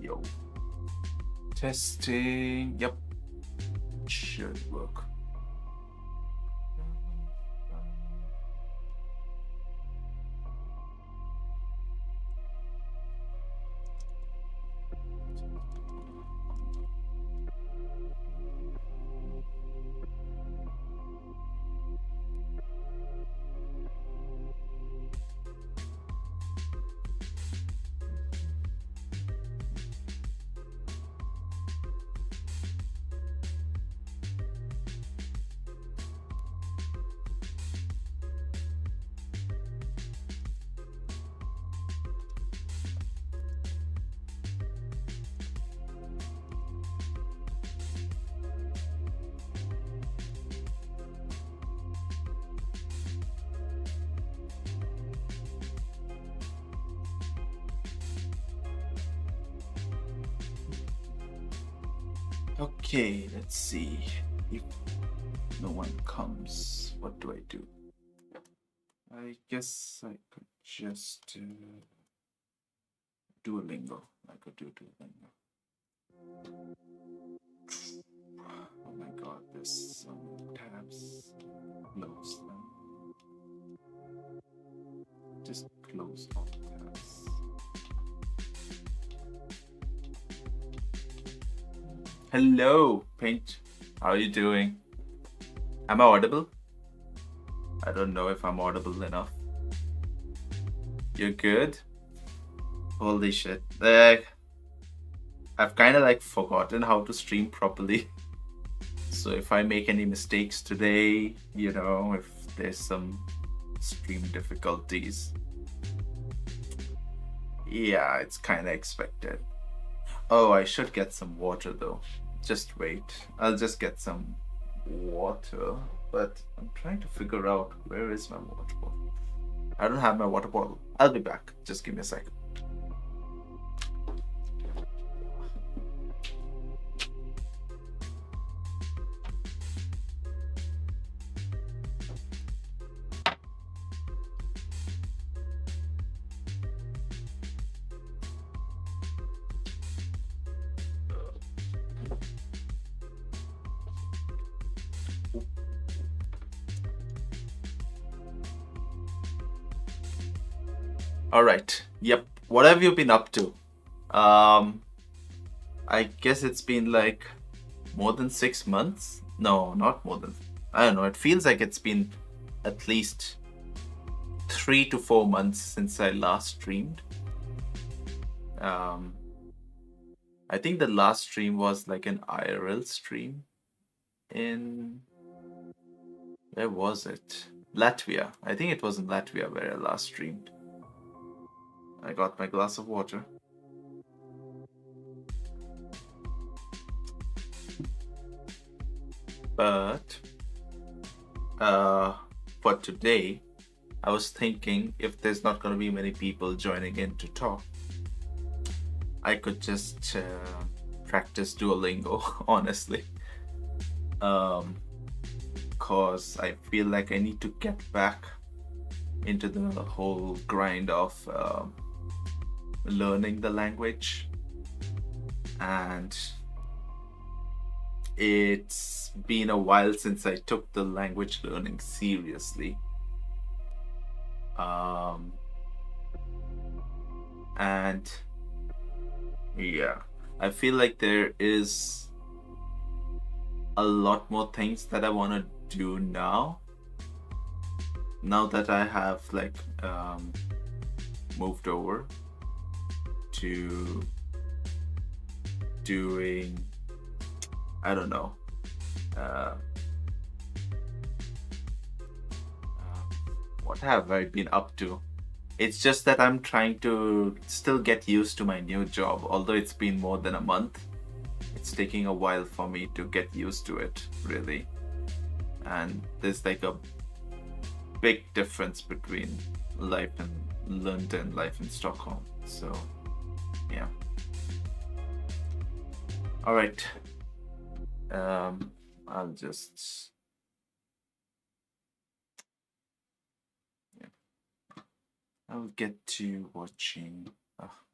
Yo. Testing. Yep. Should work. Okay, let's see. If no one comes, what do I do? I guess I could just Duolingo. I could do Duolingo. Oh my god, there's some tabs. Close them. Just close all tabs. Hello, Paint. How are you doing? Am I audible? I don't know if I'm audible enough. You're good? Holy shit. I've kind of like forgotten how to stream properly. So if I make any mistakes today, you know, if there's some stream difficulties, yeah, it's kind of expected. Oh, I should get some water though. Just wait. I'll just get some water. But I'm trying to figure out where is my water bottle. I don't have my water bottle. I'll be back. Just give me a second. All right. Yep. What have you been up to? Um, I guess it's been like more than 6 months. No, not more than. I don't know. It feels like it's been at least 3 to 4 months since I last streamed. Um, I think the last stream was like an IRL stream in, where was it? Latvia. I think it was in Latvia where I last streamed. I got my glass of water. But uh, for today, I was thinking if there's not going to be many people joining in to talk, I could just practice Duolingo, honestly. Cause I feel like I need to get back into the whole grind of learning the language, and it's been a while since I took the language learning seriously. Um, and yeah, I feel like there is a lot more things that I want to do now. Now that I have like moved over to doing, I don't know, uh, what have I been up to? It's just that I'm trying to still get used to my new job, although it's been more than a month. It's taking a while for me to get used to it, really. And there's like a big difference between life in London, life in Stockholm. So, yeah. All right. I'll just. Yeah, I'll get to watching.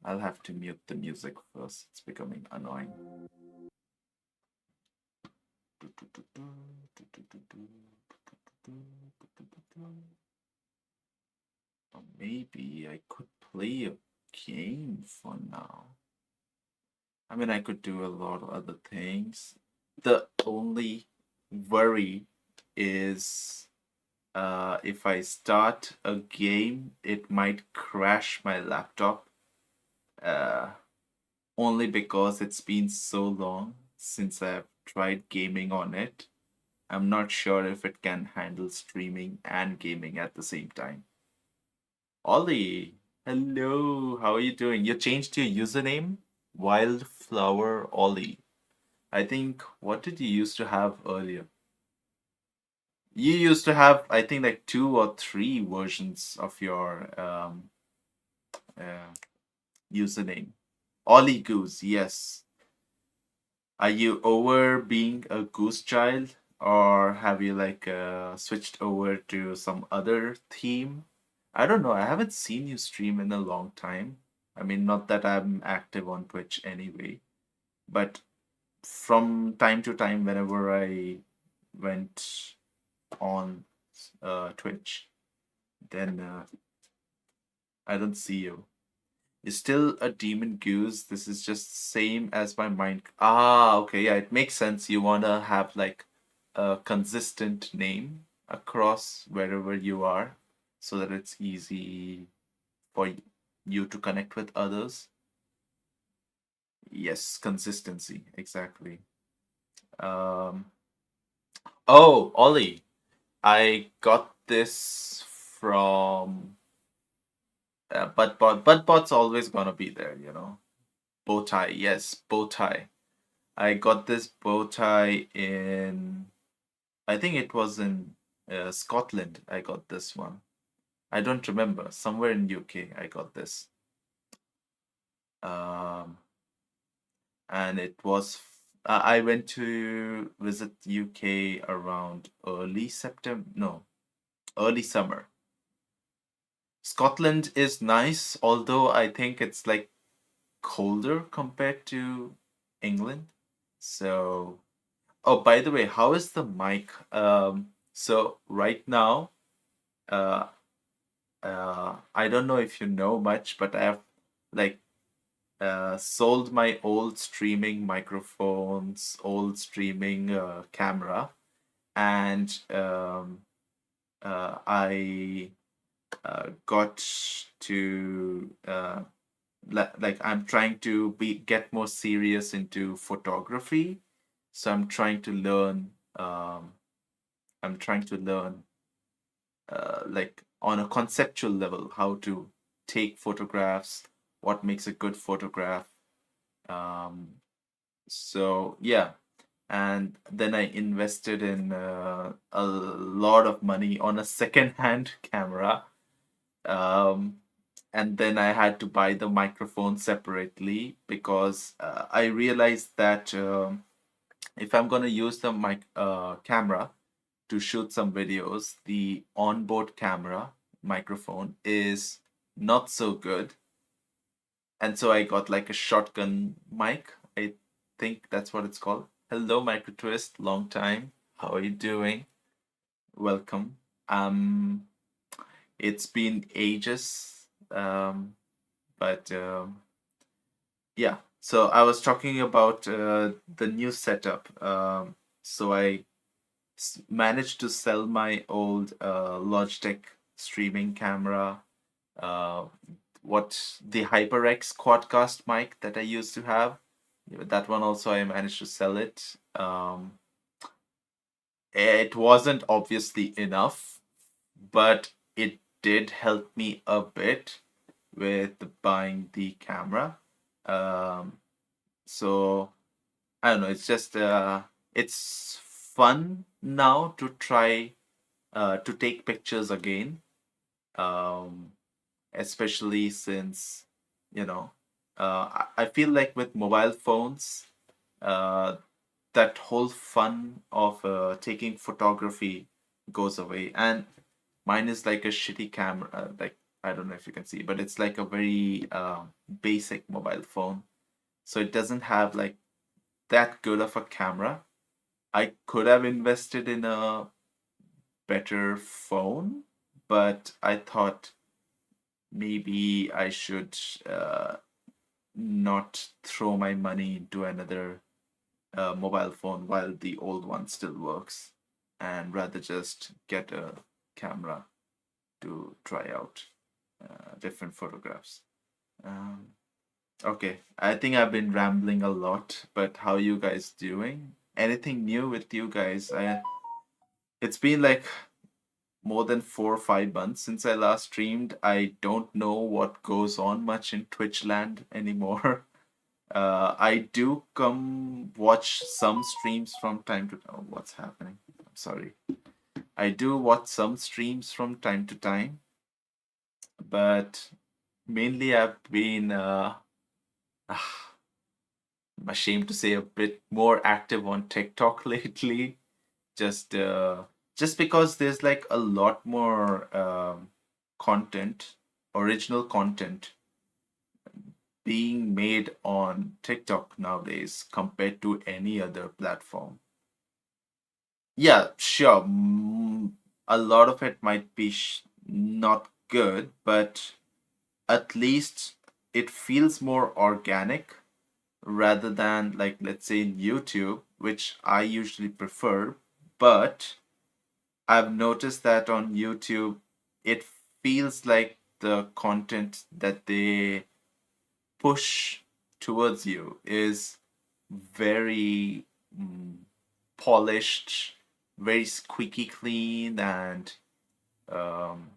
I'll have to mute the music first. It's becoming annoying. Or maybe I could play a game for now. I mean, I could do a lot of other things. The only worry is if I start a game, it might crash my laptop. Uh, Only because it's been so long since I've tried gaming on it. I'm not sure if it can handle streaming and gaming at the same time. Ollie, hello, how are you doing? You changed your username? Wildflower Ollie. I think, what did you used to have earlier? You used to have, I think, like 2 or 3 versions of your uh, username. Ollie Goose, yes. Are you over being a goose child, or have you like switched over to some other theme? I don't know. I haven't seen you stream in a long time. I mean, not that I'm active on Twitch anyway, but from time to time, whenever I went on Twitch, then I don't see you. You're still a demon goose. This is just same as my mind. Ah, okay, yeah, it makes sense. You wanna have like a consistent name across wherever you are, so that it's easy for you to connect with others. Yes, consistency, exactly. Um, oh, Ollie, I got this from Buttbot's always gonna be there, you know. Bow tie, yes, bow tie. I got this bow tie in, I think it was in Scotland. I got this one. I don't remember. Somewhere in UK, I got this. Um, and it was. I went to visit UK around early September. No, early summer. Scotland is nice, although I think it's like colder compared to England. So, oh, by the way, how is the mic? So right now, uh, I don't know if you know much, but I have like sold my old streaming microphones, old streaming camera, and I got to like I'm trying to be get more serious into photography. So I'm trying to learn. I'm trying to learn like on a conceptual level how to take photographs, what makes a good photograph. Um, so yeah, and then I invested in a lot of money on a second-hand camera. Um, and then I had to buy the microphone separately because I realized that if I'm gonna use the mic camera to shoot some videos, the onboard camera microphone is not so good, and so I got like a shotgun mic. I think that's what it's called. Hello, Micro Twist. Long time. How are you doing? Welcome. It's been ages. But yeah. So I was talking about the new setup. So I managed to sell my old Logitech streaming camera. Uh, what the HyperX Quadcast mic that I used to have. That one also I managed to sell it. It wasn't obviously enough, but it did help me a bit with buying the camera. Um, so I don't know. It's just it's fun now to try to take pictures again. Um, Especially since you know I feel like with mobile phones uh, that whole fun of taking photography goes away, and mine is like a shitty camera, like I don't know if you can see, but it's like a very basic mobile phone, so it doesn't have like that good of a camera. I could have invested in a better phone, but I thought maybe I should not throw my money into another mobile phone while the old one still works, and rather just get a camera to try out different photographs. Um, okay, I think I've been rambling a lot, but how you guys doing? Anything new with you guys? It's been like more than 4 or 5 months since I last streamed. I don't know what goes on much in Twitch land anymore. I do come watch some streams from time to time. Oh, what's happening? I'm sorry. I do watch some streams from time to time, but mainly I've been, I'm ashamed to say, a bit more active on TikTok lately. Just, uh, just because there's like a lot more content, original content being made on TikTok nowadays compared to any other platform. Yeah, sure. A lot of it might be not good, but at least it feels more organic rather than, like, let's say in YouTube, which I usually prefer. But I've noticed that on YouTube, it feels like the content that they push towards you is very polished, very squeaky clean, and um,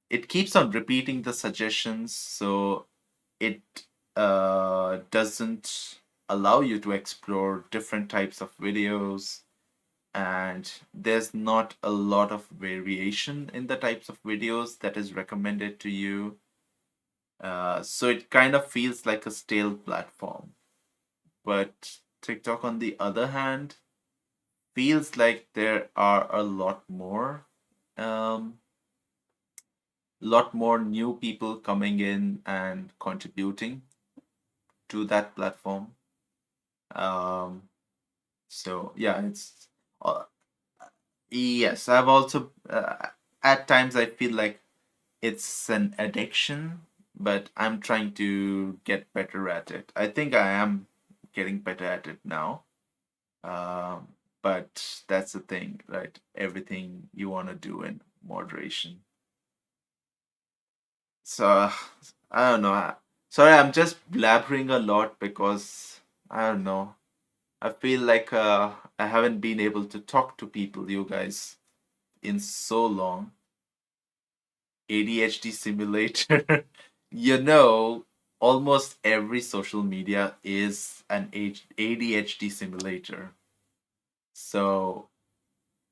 it keeps on repeating the suggestions, so it doesn't allow you to explore different types of videos, and there's not a lot of variation in the types of videos that is recommended to you. So it kind of feels like a stale platform. But TikTok, on the other hand, feels like there are um, lot more new people coming in and contributing to that platform. Um, so yeah, it's uh, yes. I've also at times I feel like it's an addiction, but I'm trying to get better at it. I think I am getting better at it now. Um, but that's the thing, right? Everything you want to do in moderation. So I don't know. Sorry, I'm just blabbering a lot because I don't know. I feel like I haven't been able to talk to people, you guys, in so long. ADHD simulator. Almost every social media is an ADHD simulator. So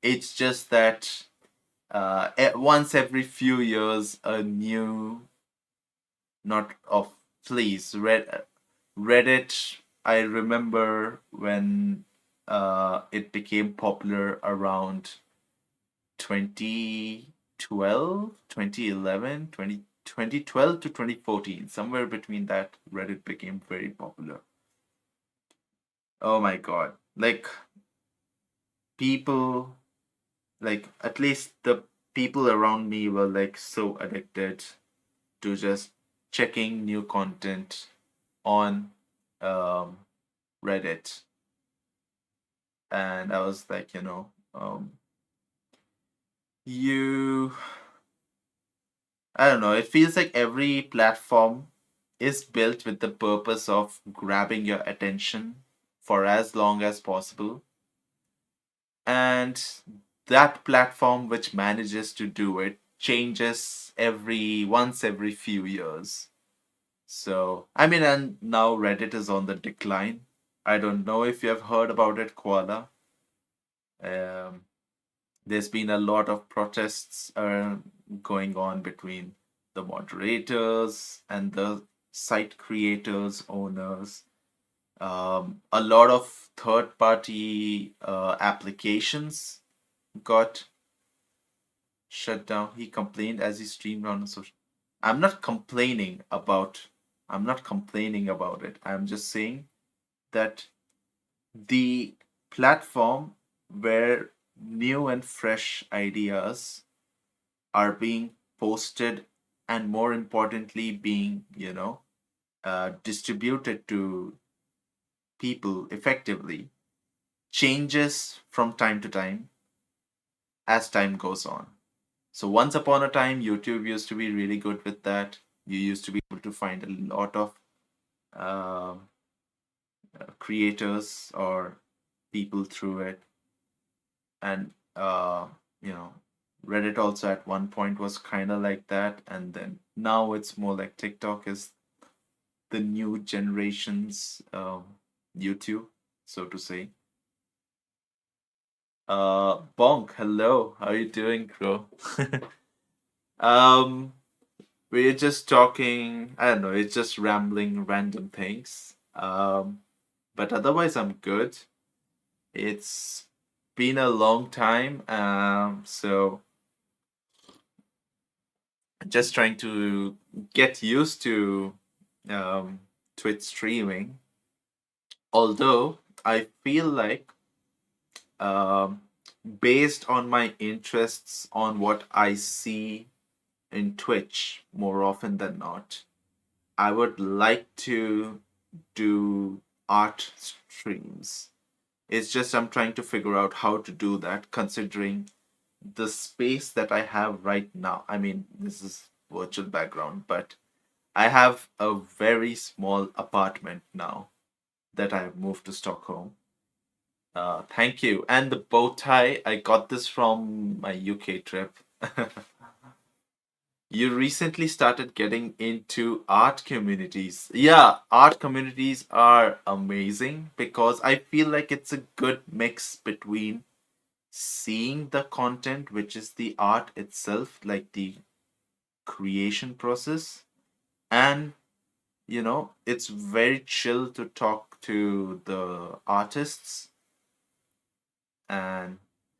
it's just that once every few years, a new, not of, please, Reddit. I remember when it became popular around 2012, 2011, 2012 to 2014, somewhere between that, Reddit became very popular. Oh my god. Like, people, like, at least the people around me were like so addicted to just checking new content on um, Reddit. And I was like, you I don't know. It feels like every platform is built with the purpose of grabbing your attention for as long as possible. And that platform which manages to do it changes every few years. So, I mean, and now Reddit is on the decline. I don't know if you have heard about it, Koala. Um, there's been a lot of protests going on between the moderators and the site creators, owners. A lot of third party applications got shut down. He complained as he streamed on a social. I'm not complaining about. I'm not complaining about it. I'm just saying that the platform where new and fresh ideas are being posted and more importantly being distributed to people effectively changes from time to time as time goes on. So once upon a time, YouTube used to be really good with that. You used to be able to find a lot of um creators or people through it, and you know, Reddit also at one point was kind of like that, and then now it's more like TikTok is the new generation's YouTube, so to say. Bonk, hello, how are you doing, bro? um, we're just talking. I don't know. It's just rambling random things. But otherwise, I'm good. It's been a long time. So just trying to get used to um Twitch streaming. Although I feel like um based on my interests on what I see in Twitch more often than not, I would like to do art streams. It's just I'm trying to figure out how to do that considering the space that I have right now. I mean, this is virtual background, but I have a very small apartment now that I have moved to Stockholm. Thank you. And the bow tie, I got this from my UK trip. You recently started getting into art communities. Yeah, art communities are amazing because I feel like it's a good mix between seeing the content, which is the art itself, like the creation process, and it's very chill to talk to the artists. And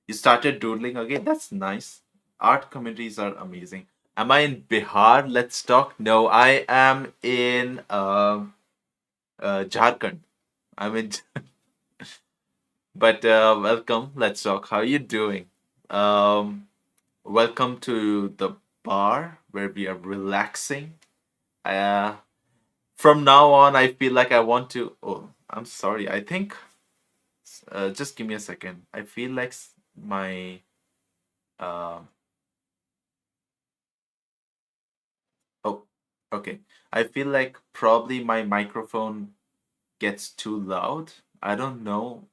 you started doodling again. That's nice. Art communities are amazing. Am I in Bihar? Let's talk. No, I am in Jharkhand. I'm in, but welcome. Let's talk. How are you doing? Um, welcome to the bar. where we are relaxing. Uh, from now on, I feel like I want to. Oh, I'm sorry. I think. Just give me a second. I feel like my. Uh, oh, okay. I feel like probably my microphone gets too loud. I don't know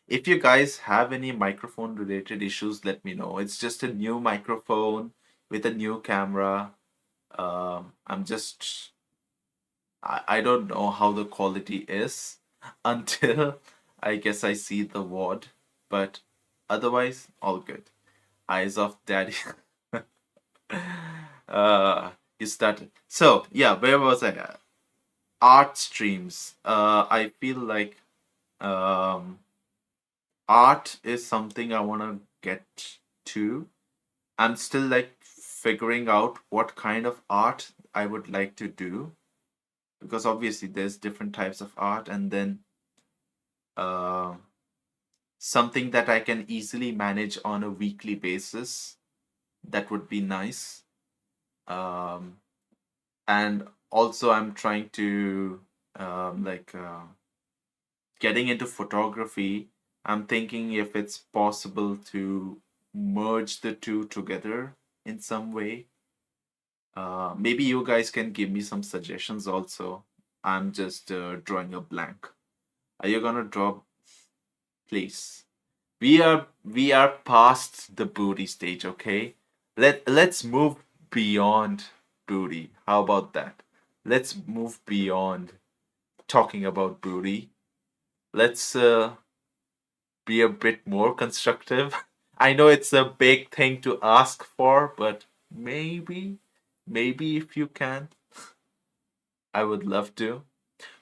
if you guys have any microphone related issues, let me know. It's just a new microphone with a new camera. I'm just I don't know how the quality is until I guess I see the word, but otherwise all good. Eyes of daddy. You started. So yeah, where was I at? Art streams. I feel like um art is something I want to get to. I'm still like figuring out what kind of art I would like to do because obviously there's different types of art, and then uh, something that I can easily manage on a weekly basis. That would be nice. Um, and also, I'm trying to like getting into photography. I'm thinking if it's possible to merge the two together in some way. Maybe you guys can give me some suggestions also. I'm just drawing a blank. Are you gonna draw, please? We are past the booty stage, okay? Let's move beyond booty. How about that? Let's move beyond talking about booty. Let's be a bit more constructive. I know it's a big thing to ask for, but maybe if you can, I would love to.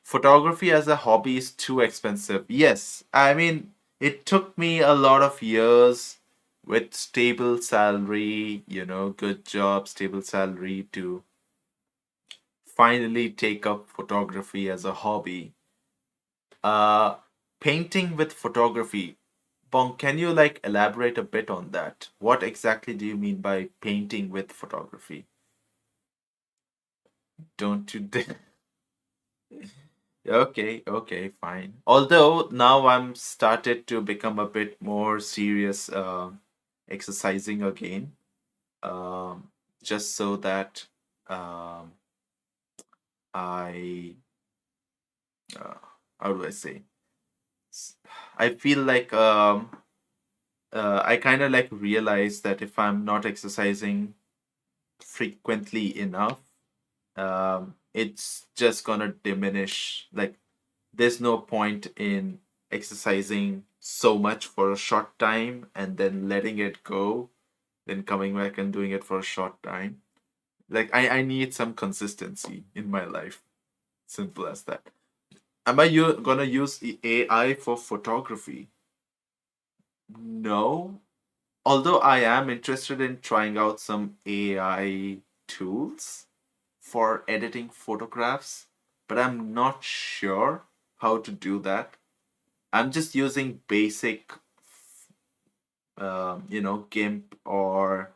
Photography as a hobby is too expensive. Yes, I mean, it took me a lot of years with stable salary, good job, stable salary to finally take up photography as a hobby. Uh, Painting with photography. Bong, can you like elaborate a bit on that? What exactly do you mean by painting with photography? Don't you dare. Okay, okay, fine. Although now I'm started to become a bit more serious exercising again. Um, just so that um I uh, how do I say? S- I feel like I kind of like realize that if I'm not exercising frequently enough, it's just gonna diminish. Like there's no point in exercising so much for a short time and then letting it go, then coming back and doing it for a short time. Like I need some consistency in my life. Simple as that. Am I gonna use AI for photography? No. Although I am interested in trying out some AI tools for editing photographs, but I'm not sure how to do that. I'm just using basic, GIMP or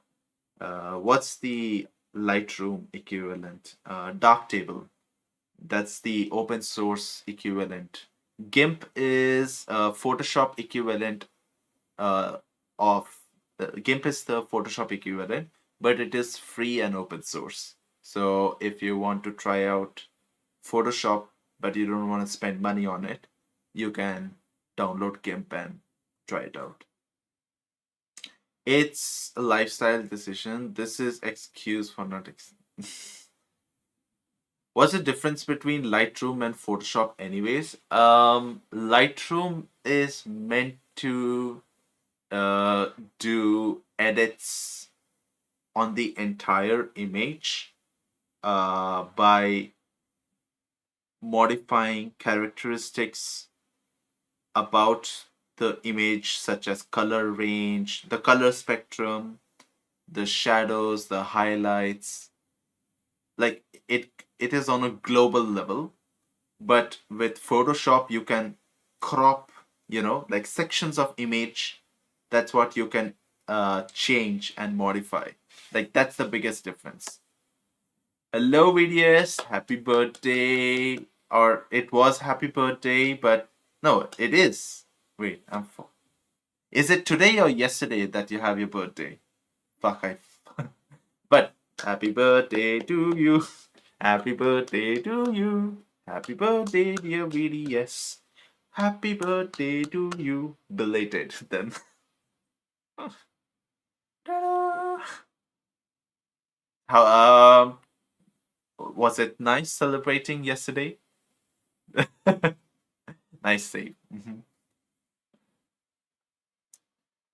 what's the Lightroom equivalent? Darktable. That's the open source equivalent. GIMP is Photoshop equivalent uh, of GIMP is the Photoshop equivalent, but it is free and open source. So if you want to try out Photoshop, but you don't want to spend money on it, you can download GIMP and try it out. It's a lifestyle decision. This is excuse for not. What's the difference between Lightroom and Photoshop, anyways? Lightroom is meant to uh, do edits on the entire image by modifying characteristics about the image, such as color range, the color spectrum, the shadows, the highlights. Like it is on a global level, but with Photoshop you can crop, like sections of image. That's what you can change and modify. Like that's the biggest difference. Hello, VDS. Happy birthday. Or it was happy birthday, but no, it is. Wait, is it today or yesterday that you have your birthday? Fuck, I. But happy birthday to you. Happy birthday to you. Happy birthday, dear VDS. Happy birthday to you. Belated then. How was it nice celebrating yesterday? Nice save.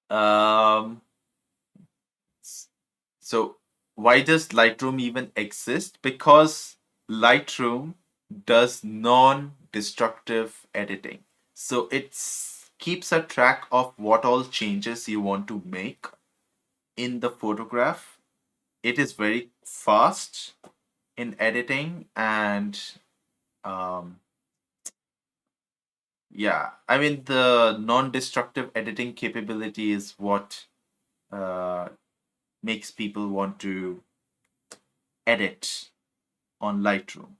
Um, so why does Lightroom even exist? Because Lightroom does non-destructive editing. So it keeps a track of what all changes you want to make in the photograph. It is very fast in editing and um, yeah, I mean the non-destructive editing capability is what uh, makes people want to edit on Lightroom.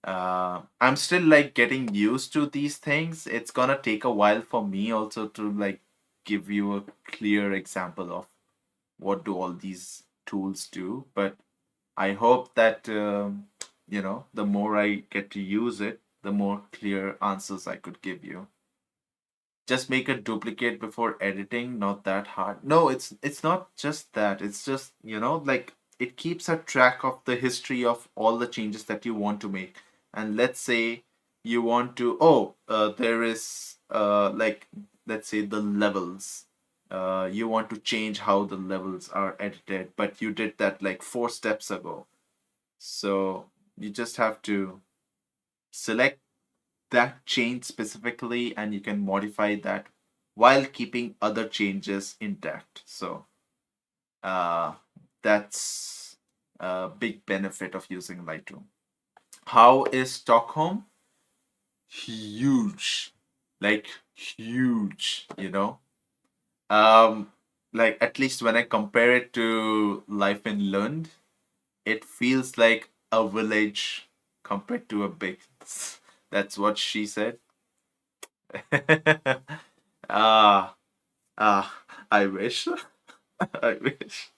I'm still like getting used to these things. It's gonna take a while for me also to like give you a clear example of what do all these tools do. But I hope that the more I get to use it, the more clear answers I could give you. Just make a duplicate before editing, not that hard. No, it's not just that. It's just, like it keeps a track of the history of all the changes that you want to make. And let's say you want to, there is like let's say the levels. You want to change how the levels are edited, but you did that like 4 steps ago. So you just have to select that change specifically and you can modify that while keeping other changes intact. So uh, that's a big benefit of using Lightroom. How is Stockholm? Huge, like huge, like at least when I compare it to life in Lund, it feels like a village compared to a big. That's what she said. Ah, I wish. I wish.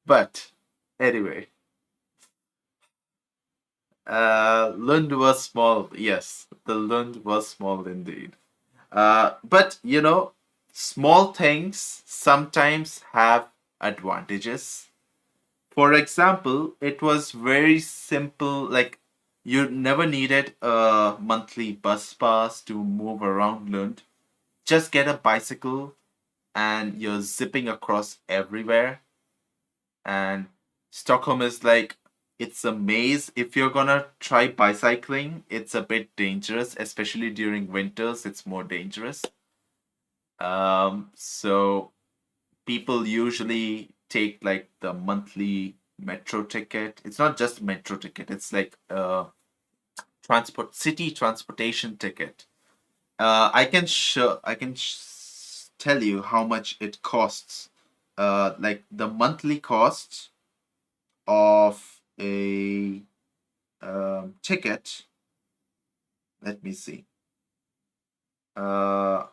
But anyway, Lund was small. Yes, the Lund was small indeed. But small things sometimes have advantages. For example, it was very simple, like you never needed a monthly bus pass to move around Lund. Just get a bicycle and you're zipping across everywhere. And Stockholm is like, it's a maze. If you're gonna try bicycling, it's a bit dangerous, especially during winters, it's more dangerous. So people usually take like the monthly metro ticket. It's not just metro ticket, it's like city transportation ticket. I can tell you how much it costs. Like the monthly cost of a ticket. Let me see. Uh,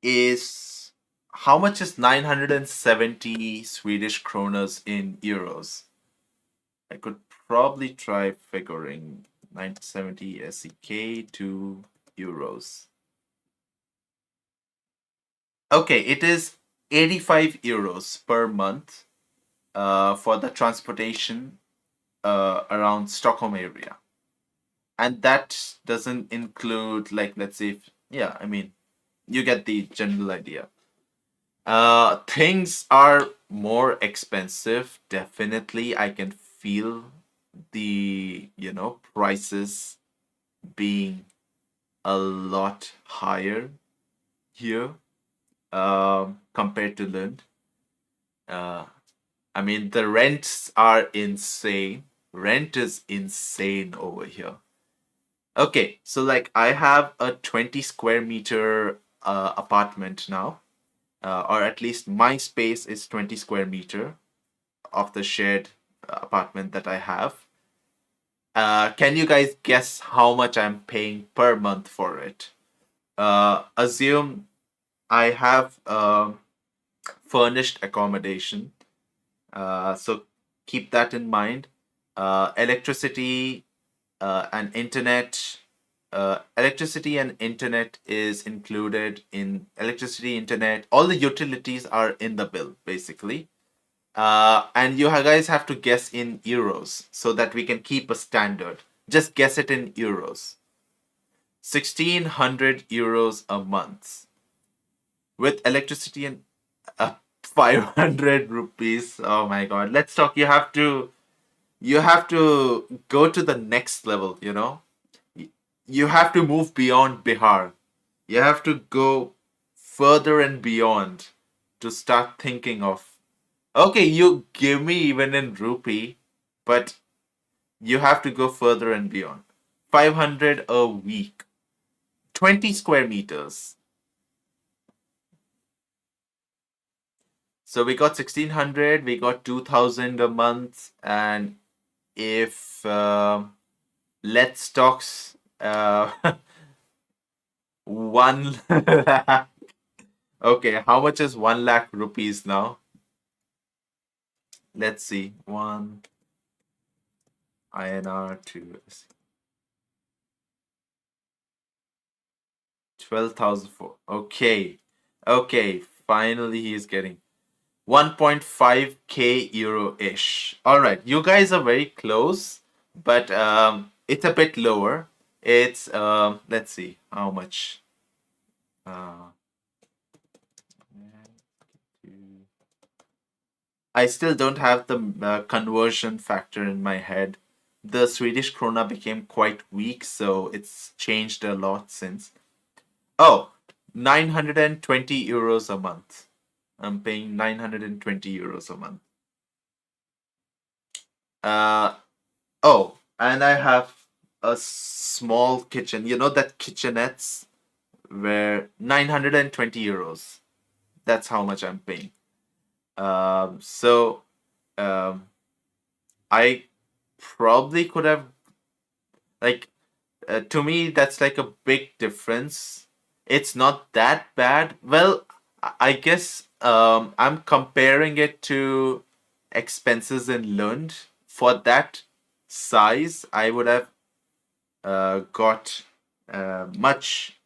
is how much is 970 Swedish kroners in euros? I could probably try figuring 970 SEK to euros. Okay, it is 85 euros per month for the transportation around Stockholm area. And that doesn't include, like, let's say, yeah, I mean, you get the general idea. Things are more expensive. Definitely, I can feel the, prices being a lot higher here compared to Lund. Uh, I mean, the rents are insane. Rent is insane over here. Okay, so like I have a 20 square meter apartment now, or at least my space is 20 square meter of the shared apartment that I have. Can you guys guess how much I'm paying per month for it? Assume I have furnished accommodation. So keep that in mind. Electricity and internet. Electricity and internet is included in electricity, internet. All the utilities are in the bill, basically. And you guys have to guess in euros so that we can keep a standard. Just guess it in euros. 1,600 euros a month with electricity and 500 rupees. Oh my god. Let's talk. You have to go to the next level, you know? You have to move beyond Bihar. You have to go further and beyond to start thinking of. Okay, you give me even in rupee, but you have to go further and beyond. 500 a week, 20 square meters. So we got 1,600, we got 2,000 a month, and if let's talks one lakh. Okay, how much is 1 lakh rupees now? Let's see. One INR to 12,004. Okay. Okay. Finally, he is getting 1.5k euro ish. All right. You guys are very close, but it's a bit lower. It's, let's see how much. Uh, I still don't have the conversion factor in my head. The Swedish krona became quite weak, so it's changed a lot since. Oh, 920 euros a month. I'm paying 920 euros a month. Uh, oh, and I have a small kitchen. You know that kitchenettes where 920 euros. That's how much I'm paying. So um, I probably could have like to me that's like a big difference. It's not that bad. Well, I guess I'm comparing it to expenses in Lund. For that size, I would have got much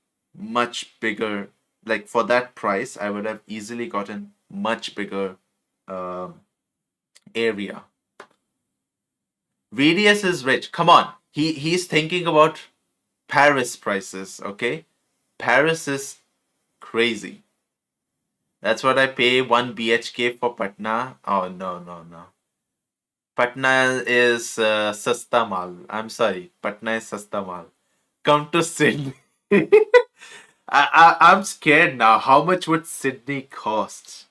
bigger. Like for that price, I would have easily gotten much bigger um area. VDS is rich. Come on, he's thinking about Paris prices. Okay, Paris is crazy. That's what I pay 1 BHK for Patna. Oh no no no. Patna is sasta mal. I'm sorry. Patna is sasta mal. Come to Sydney. I'm scared now. How much would Sydney cost?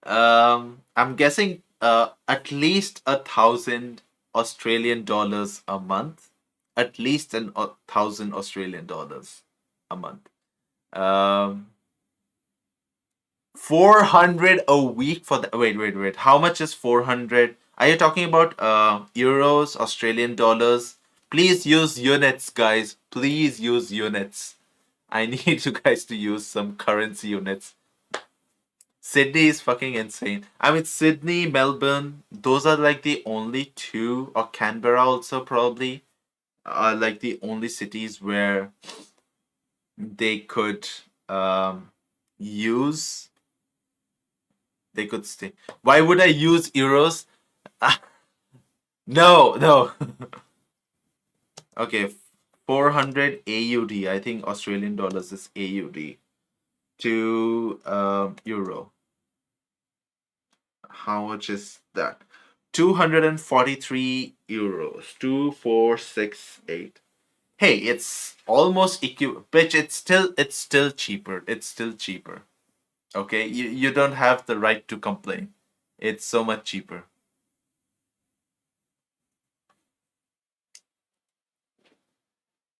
I'm guessing at least 1,000 Australian dollars a month. At least 1,000 Australian dollars a month. Um, 400 a week for the. Wait. How much is 400? Are you talking about euros, Australian dollars? Please use units, guys. Please use units. I need you guys to use some currency units. Sydney is fucking insane. I mean, Sydney, Melbourne, those are like the only two, or Canberra also probably, are like the only cities where they could um, use, they could stay. Why would I use euros? No, no. Okay, 400 AUD. I think Australian dollars is AUD to euro. How much is that? 243 euros. 2468. Hey, it's almost bitch, it's still cheaper. It's still cheaper. Okay? You don't have the right to complain. It's so much cheaper.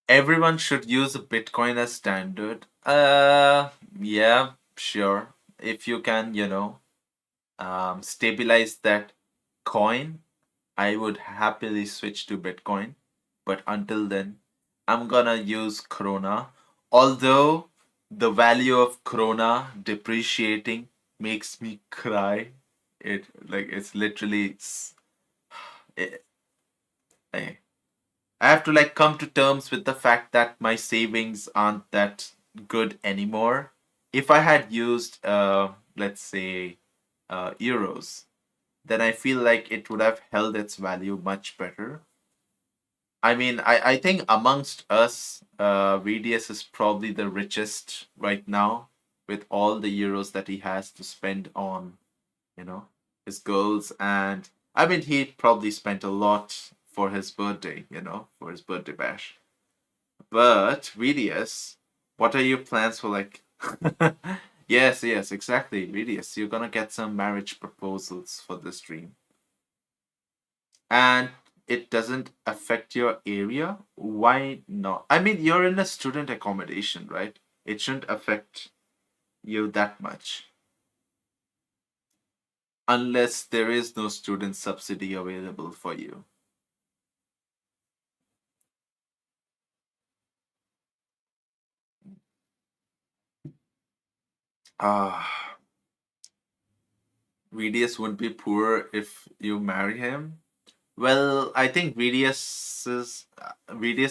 Everyone should use a Bitcoin as standard. Yeah, sure. If you can, stabilize that coin, I would happily switch to Bitcoin. But until then, I'm gonna use Corona. Although the value of Corona depreciating makes me cry. It's literally it, I I have to like come to terms with the fact that my savings aren't that good anymore. If I had used let's say euros, then I feel like it would have held its value much better. I mean, I think amongst us, VDS is probably the richest right now with all the euros that he has to spend on, you know, his goals. And I mean, he probably spent a lot for his birthday, for his birthday bash. But VDS, what are your plans for like? Yes, yes, exactly. VDS, you're gonna get some marriage proposals for this stream. And it doesn't affect your area, why not? I mean, you're in a student accommodation, right? It shouldn't affect you that much unless there is no student subsidy available for you. Ah, VDS wouldn't be poor if you marry him. Well, I think VDS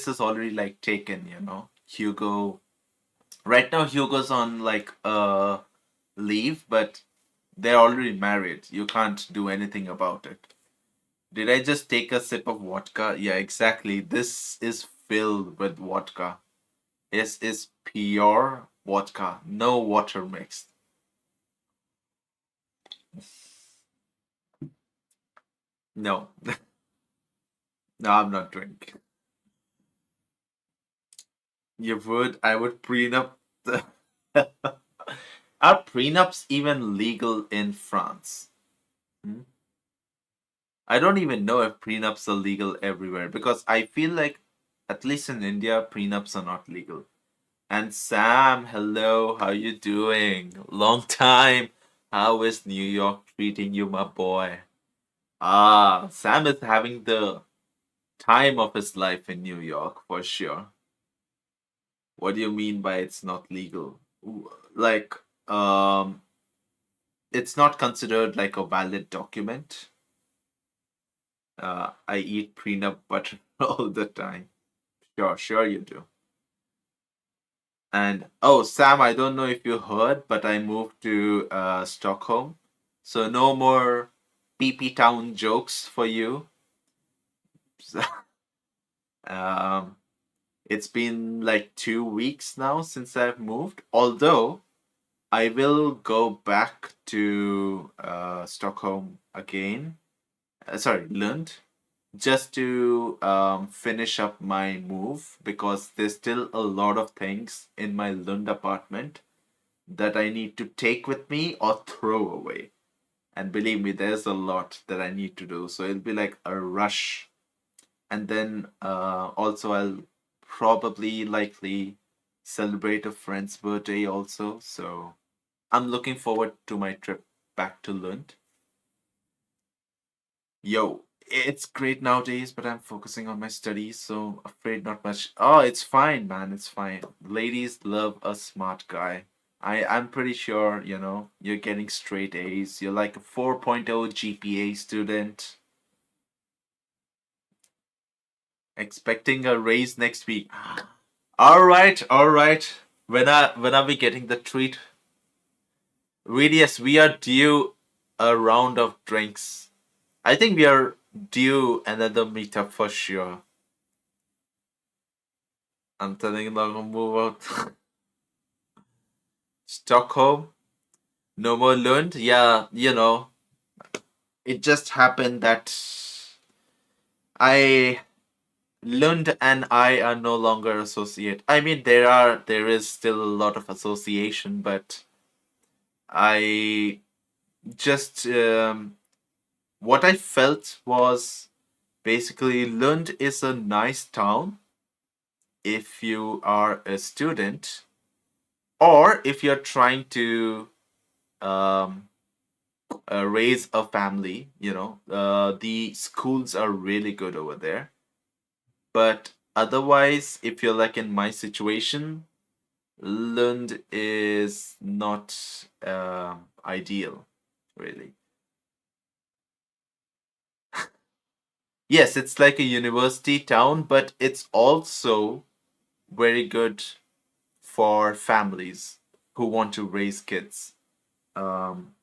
is already like taken, Hugo. Right now Hugo's on like leave, but they're already married. You can't do anything about it. Did I just take a sip of vodka? Yeah, exactly. This is filled with vodka. This is pure vodka. No water mixed. No. No, I'm not drinking. You would, I would prenup the Are prenups even legal in France? Hmm? I don't even know if prenups are legal everywhere because I feel like, at least in India, prenups are not legal. And Sam, hello, how you doing? Long time. How is New York treating you, my boy? Ah, Sam is having the time of his life in New York for sure. What do you mean by it's not legal? Like, um, it's not considered like a valid document. I eat prenup butter all the time. Sure, sure you do. And oh, Sam, I don't know if you heard, but I moved to Stockholm. So no more PP Town jokes for you. um, it's been like 2 weeks now since I've moved. Although I will go back to Stockholm again. Sorry, Lund, just to finish up my move because there's still a lot of things in my Lund apartment that I need to take with me or throw away. And believe me, there's a lot that I need to do. So it'll be like a rush. And then also, I'll probably likely celebrate a friend's birthday also. So I'm looking forward to my trip back to Lund. Yo, it's great nowadays, but I'm focusing on my studies, so afraid not much. Oh, it's fine, man. It's fine. Ladies love a smart guy. I'm pretty sure, you're getting straight A's. You're like a 4.0 GPA student, expecting a raise next week. All right, all right. When are we getting the treat? Really, yes, we are due a round of drinks. I think we are due another meetup for sure. I'm telling you, not gonna move out. Stockholm, no more Lund. Yeah, it just happened that I Lund and I are no longer associate. I mean, there is still a lot of association, but I just what I felt was basically Lund is a nice town, if you are a student or if you're trying to um, raise a family, the schools are really good over there. But otherwise, if you're like in my situation, Lund is not ideal, really. Yes, it's like a university town, but it's also very good for families who want to raise kids. Um,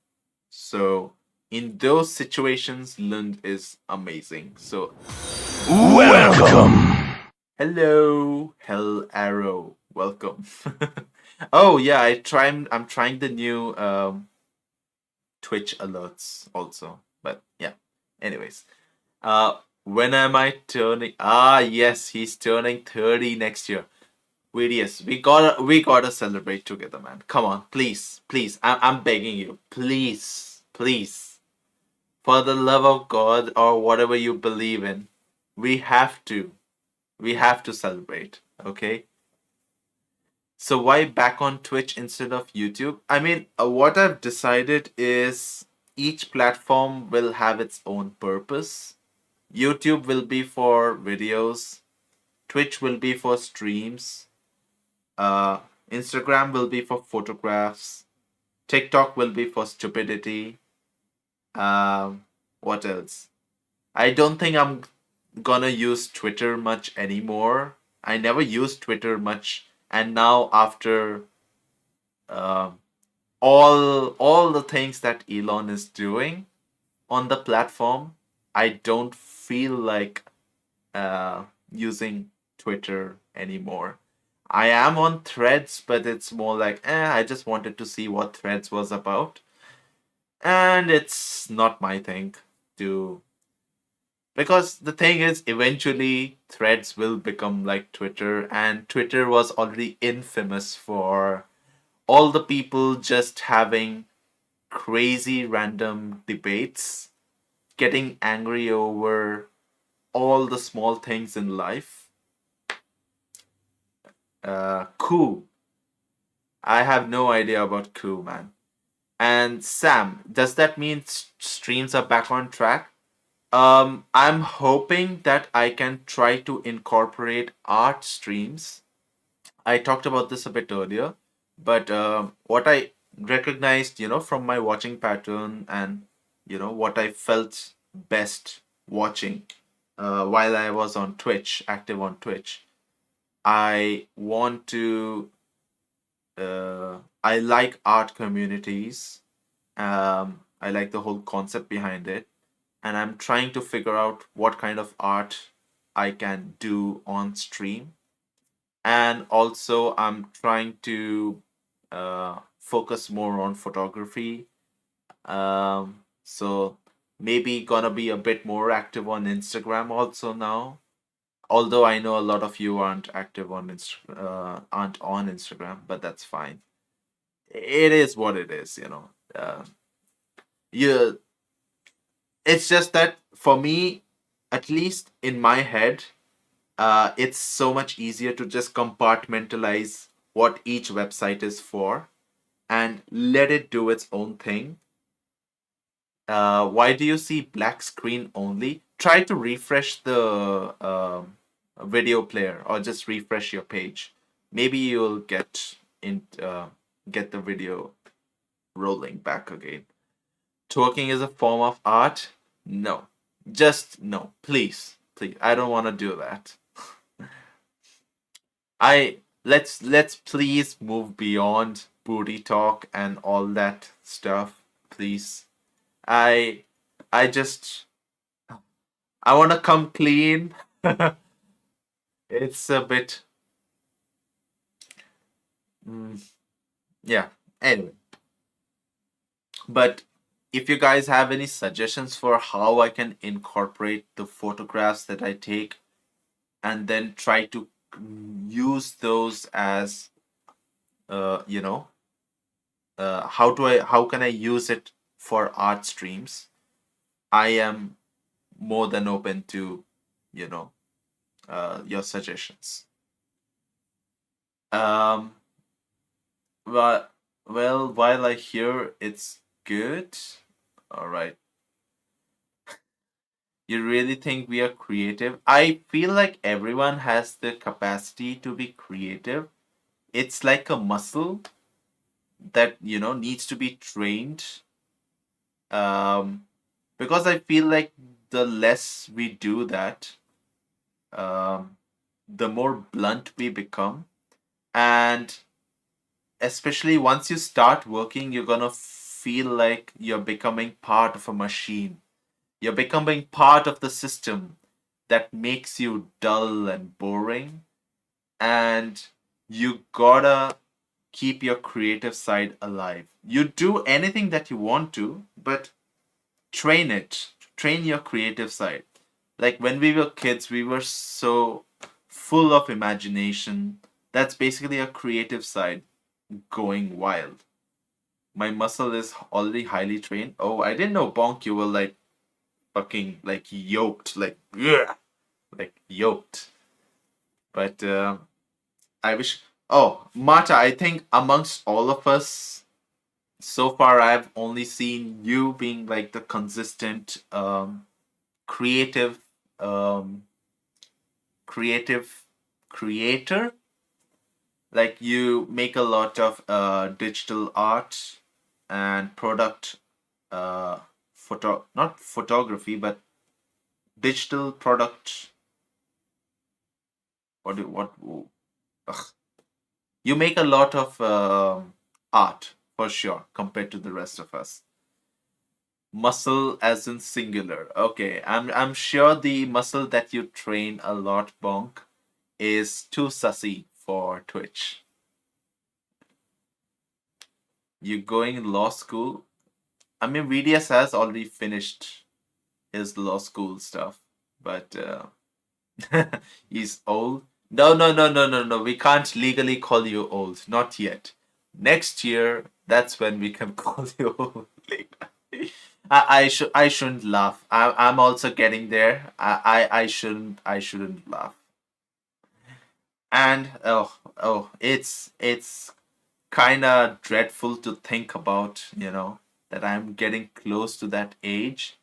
so in those situations, Lund is amazing. So Welcome. hello, Hell Arrow, welcome. Oh yeah, I'm trying the new Twitch alerts also. But yeah. Anyways, when am I turning? Ah, yes, he's turning 30 next year. VDS, we gotta celebrate together, man. Come on, please, please. I'm begging you, please, please, for the love of God or whatever you believe in, we have to, we have to celebrate. Okay. So why back on Twitch instead of YouTube? I mean, what I've decided is each platform will have its own purpose. YouTube will be for videos. Twitch will be for streams. Uh, Instagram will be for photographs. TikTok will be for stupidity. What else? I don't think I'm gonna use Twitter much anymore. I never used Twitter much, and now after um all the things that Elon is doing on the platform, I don't feel like using Twitter anymore. I am on Threads, but it's more like, I just wanted to see what Threads was about. And it's not my thing to. Because the thing is, eventually, Threads will become like Twitter, and Twitter was already infamous for all the people just having crazy random debates, getting angry over all the small things in life. Cool. I have no idea about Coup, man. And Sam, does that mean streams are back on track? I'm hoping that I can try to incorporate art streams. I talked about this a bit earlier, but what I recognized, from my watching pattern and, what I felt best watching while I was on Twitch, active on Twitch, I want to I like art communities. I like the whole concept behind it, and I'm trying to figure out what kind of art I can do on stream. And also, I'm trying to focus more on photography. So maybe gonna be a bit more active on Instagram also now. Although I know a lot of you aren't on Instagram, but that's fine. It is what it is, you it's just that for me, at least in my head, it's so much easier to just compartmentalize what each website is for and let it do its own thing. Why do you see black screen only? Try to refresh the video player or just refresh your page. Maybe you'll get the video rolling back again. Twerking is a form of art? No. Just no. Please. Please. I don't want to do that. I let's please move beyond booty talk and all that stuff, please. I I just I want to come clean. It's a bit mm, yeah. Anyway, but if you guys have any suggestions for how I can incorporate the photographs that I take and then try to use those as you know how can I use it for art streams, I am more than open to you know your suggestions. Um, well, well, while I hear it's good, all right. You really think we are creative? I feel like everyone has the capacity to be creative. It's like a muscle that, needs to be trained. Um, because I feel like the less we do that, um, the more blunt we become. And especially once you start working, you're gonna feel like you're becoming part of a machine. You're becoming part of the system that makes you dull and boring. And you gotta keep your creative side alive. You do anything that you want to, but train it. Train your creative side. Like when we were kids, we were so full of imagination. That's basically a creative side going wild. My muscle is already highly trained. Oh, I didn't know, Bonk, you were like fucking like yoked, like yeah, like yoked. But I wish. Oh, Marta, I think amongst all of us, so far I've only seen you being like the consistent, creative, um, creative creator. Like you make a lot of digital art and product, not photography, but digital product. What? Ugh. You make a lot of art for sure compared to the rest of us. Muscle as in singular. Okay, I'm sure the muscle that you train a lot, Bonk, is too sussy for Twitch. You going law school? I mean, VDS has already finished his law school stuff, but he's old. No, no, no, no, no, no. We can't legally call you old. Not yet. Next year, that's when we can call you old. I shouldn't laugh. I'm also getting there. I shouldn't laugh. And it's kind of dreadful to think about, that I'm getting close to that age,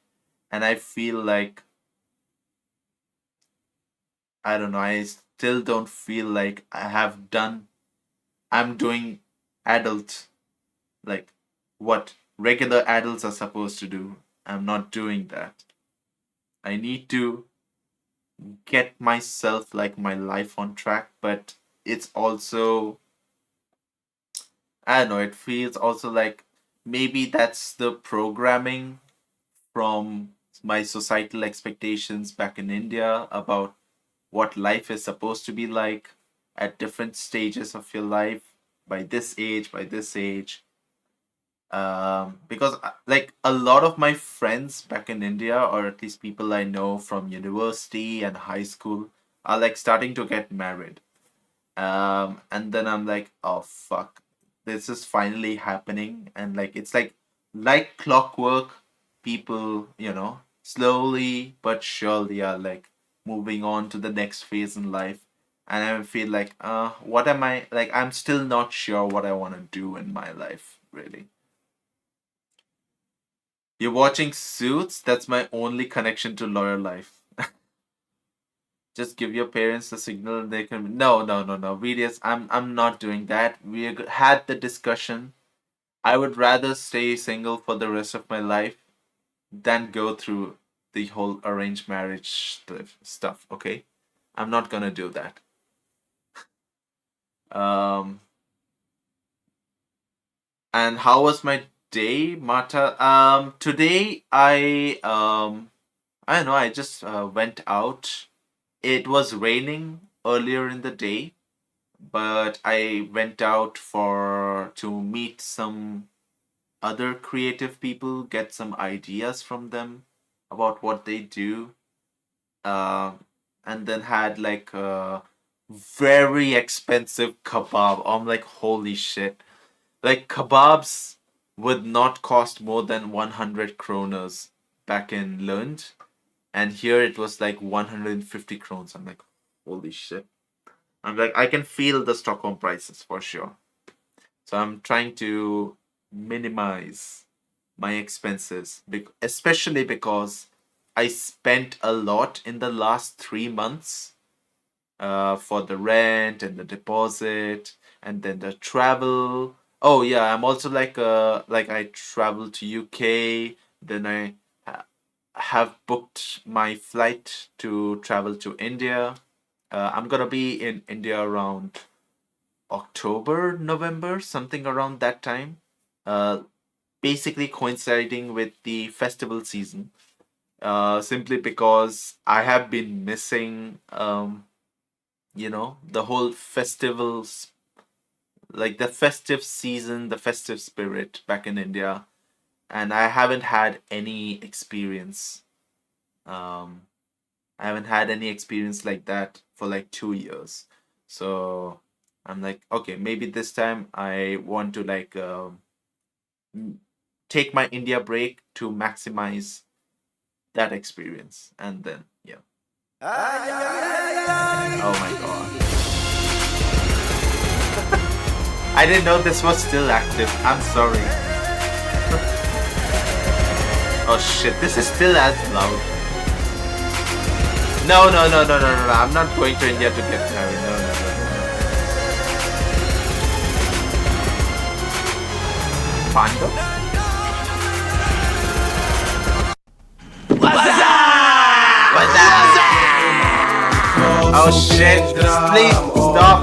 and I feel like I don't know. I still don't feel like I'm doing adult, like what regular adults are supposed to do. I'm not doing that. I need to get myself, like my life on track, but it's also, I don't know, it feels also like maybe that's the programming from my societal expectations back in India about what life is supposed to be like at different stages of your life, by this age. Because like a lot of my friends back in India, or at least people I know from university and high school, are like starting to get married. And then I'm like, oh fuck, this is finally happening, and like it's like clockwork. People, slowly but surely are like moving on to the next phase in life, and I feel like, what am I like? I'm still not sure what I want to do in my life, really. You're watching Suits? That's my only connection to lawyer life. Just give your parents a signal and they can. No, no, no, no. VDS, I'm not doing that. We had the discussion. I would rather stay single for the rest of my life than go through the whole arranged marriage stuff. Okay, I'm not gonna do that. Um, and how was my day, Marta? Today I don't know. I just went out. It was raining earlier in the day, but I went out for to meet some other creative people, get some ideas from them about what they do, uh, and then had like a very expensive kebab. I'm like, holy shit! Like kebabs would not cost more than 100 kroners back in Lund, and here it was like 150 krones. I'm like, holy shit! I'm like, I can feel the Stockholm prices for sure. So I'm trying to minimize my expenses, especially because I spent a lot in the last 3 months for the rent and the deposit and then the travel. Oh yeah, I'm also like I traveled to UK, then I have booked my flight to travel to India. I'm gonna be in India around October, November, something around that time. Uh, Basically coinciding with the festival season. Simply because I have been missing, the whole festivals, like the festive season, the festive spirit back in India, and I haven't had any experience. Um, I haven't had any experience like that for like 2 years. So I'm like, okay, maybe this time I want to like take my India break to maximize that experience. And then, yeah. Oh my god. I didn't know this was still active. I'm sorry. Oh shit, this is still as loud. No, no, no, no, no, no, no. I'm not going to India to get married. No, no, no, no. Pando? What's that? Oh shit, please stop.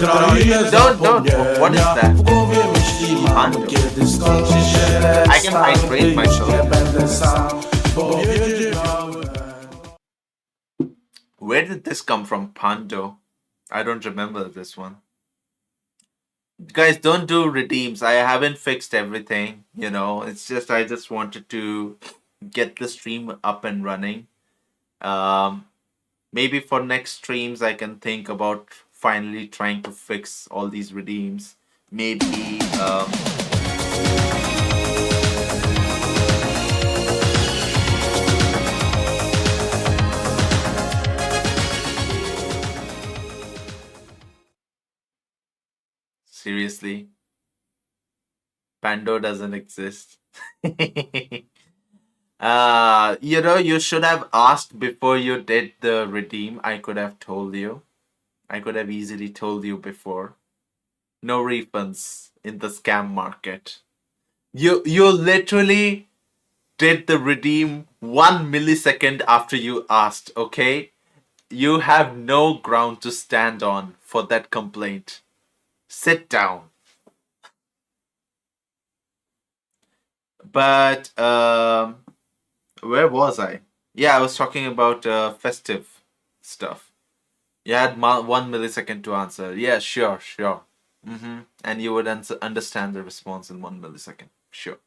Don't. What is that? Pando. I can hydrate myself. Where did this come from, Pando? I don't remember this one. Guys, don't do redeems. I haven't fixed everything. It's just I just wanted to get the stream up and running. Maybe for next streams I can think about finally trying to fix all these redeems. Maybe seriously, Pando doesn't exist. You should have asked before you did the redeem. I could have told you. I could have easily told you before. No refunds in the scam market. You literally did the redeem 1 millisecond after you asked, okay? You have no ground to stand on for that complaint. Sit down. But where was I? Yeah, I was talking about festive stuff. You had 1 millisecond to answer. Yeah, sure, sure. And you would understand the response in 1 millisecond. Sure.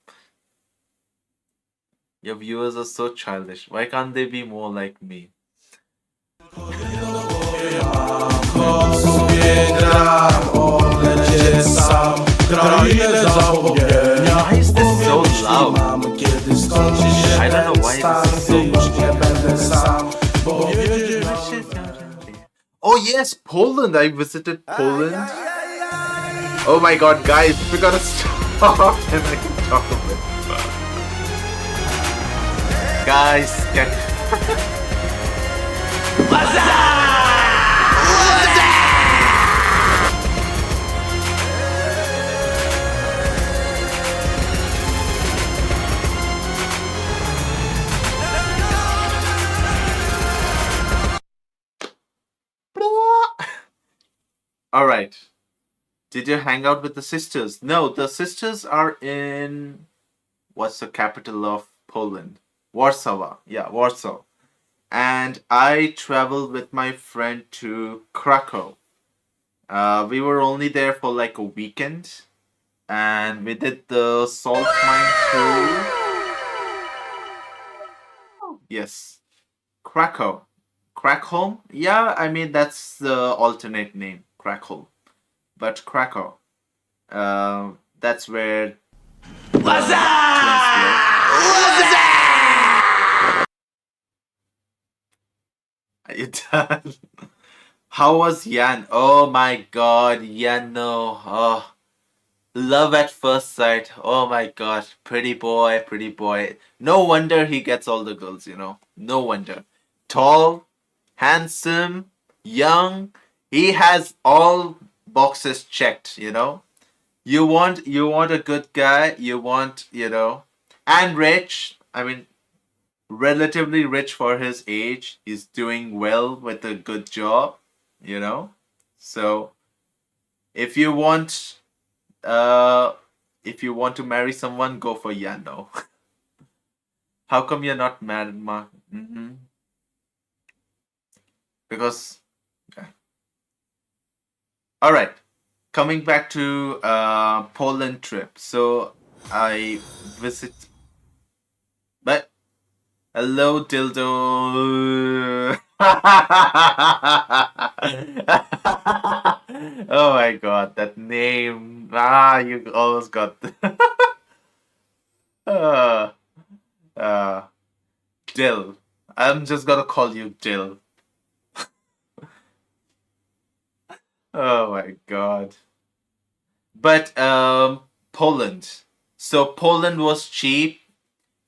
Your viewers are so childish. Why can't they be more like me? Why is this so loud? I don't know why this is so loud. Oh yes, Poland. I visited Poland. Oh my god, guys, we gotta stop and I can talk a bit. Guys, get What's up? All right. Did you hang out with the sisters? No, the sisters are in what's the capital of Poland? Warsaw. Yeah, Warsaw. And I traveled with my friend to Krakow. We were only there for like a weekend, and we did the salt mine too. Yes, Krakow. Krakow? Yeah, I mean that's the alternate name, Krakow. But Krakow. That's where. What's up? Are you done? How was Yan? Oh my god, Yan, no. Oh, love at first sight. Oh my god, pretty boy, pretty boy. No wonder he gets all the girls, you know. No wonder. Tall, handsome, young. He has all boxes checked, you know. You want a good guy, you want, you know, and rich. I mean, relatively rich for his age. He's doing well with a good job, you know. So if you want uh if you want to marry someone, go for Yano. How come you're not married, Mark? Because okay. All right, coming back to Poland trip. So I visit, but hello, dildo. Oh my god, that name. Ah, you almost got. uh, uh, Dill. I'm just gonna call you Dill. Oh my god. But Poland. So Poland was cheap.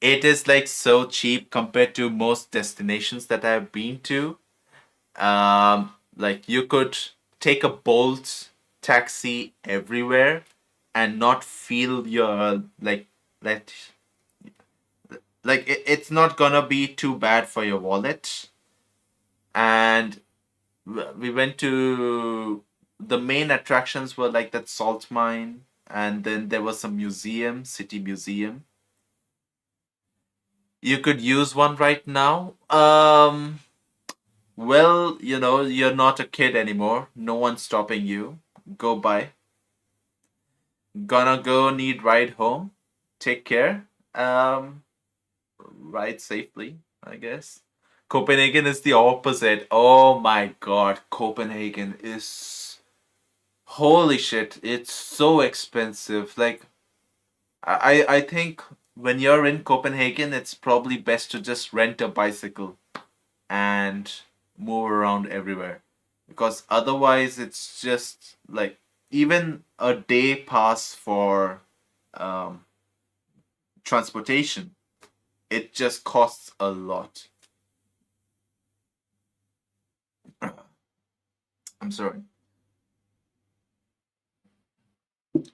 It is like so cheap compared to most destinations that I've been to. Like you could take a Bolt taxi everywhere and not feel your like it's not gonna be too bad for your wallet. And we went to the main attractions were like that salt mine, and then there was some museum, city museum. You could use one right now. Well, you know, you're not a kid anymore. No one's stopping you. Go by. Gonna go need ride home. Take care. Ride safely, I guess. Copenhagen is the opposite. Oh my god, Copenhagen is holy shit. It's so expensive. Like I think when you're in Copenhagen, it's probably best to just rent a bicycle and move around everywhere, because otherwise it's just like even a day pass for um, transportation, it just costs a lot. I'm sorry.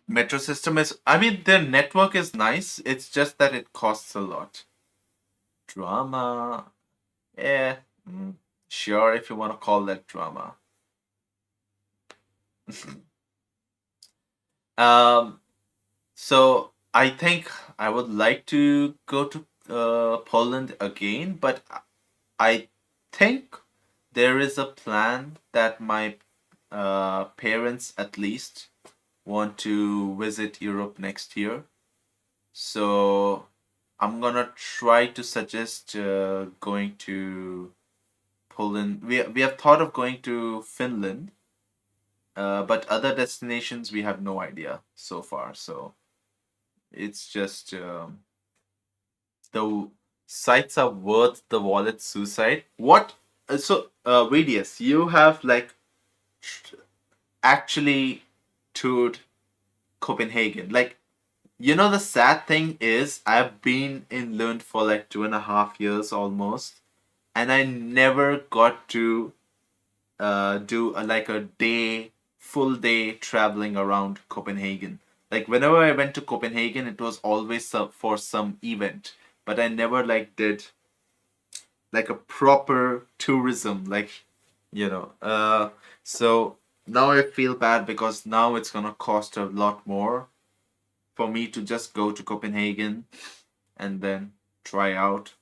Metro system is, I mean, their network is nice, it's just that it costs a lot. Drama, yeah, sure, if you want to call that drama. um So I think I would like to go to Poland again, but I think there is a plan that my parents at least want to visit Europe next year. So I'm gonna try to suggest going to Poland. We have thought of going to Finland, but other destinations we have no idea so far. So it's just the sites are worth the wallet suicide. What? Radius, you have like actually toured Copenhagen. Like, you know, the sad thing is, I've been in Lund for like 2.5 years almost, and I never got to do like a day, full day traveling around Copenhagen. Like whenever I went to Copenhagen, it was always for some event, but I never like did like a proper tourism, like you know. So now I feel bad because now it's gonna cost a lot more for me to just go to Copenhagen and then try out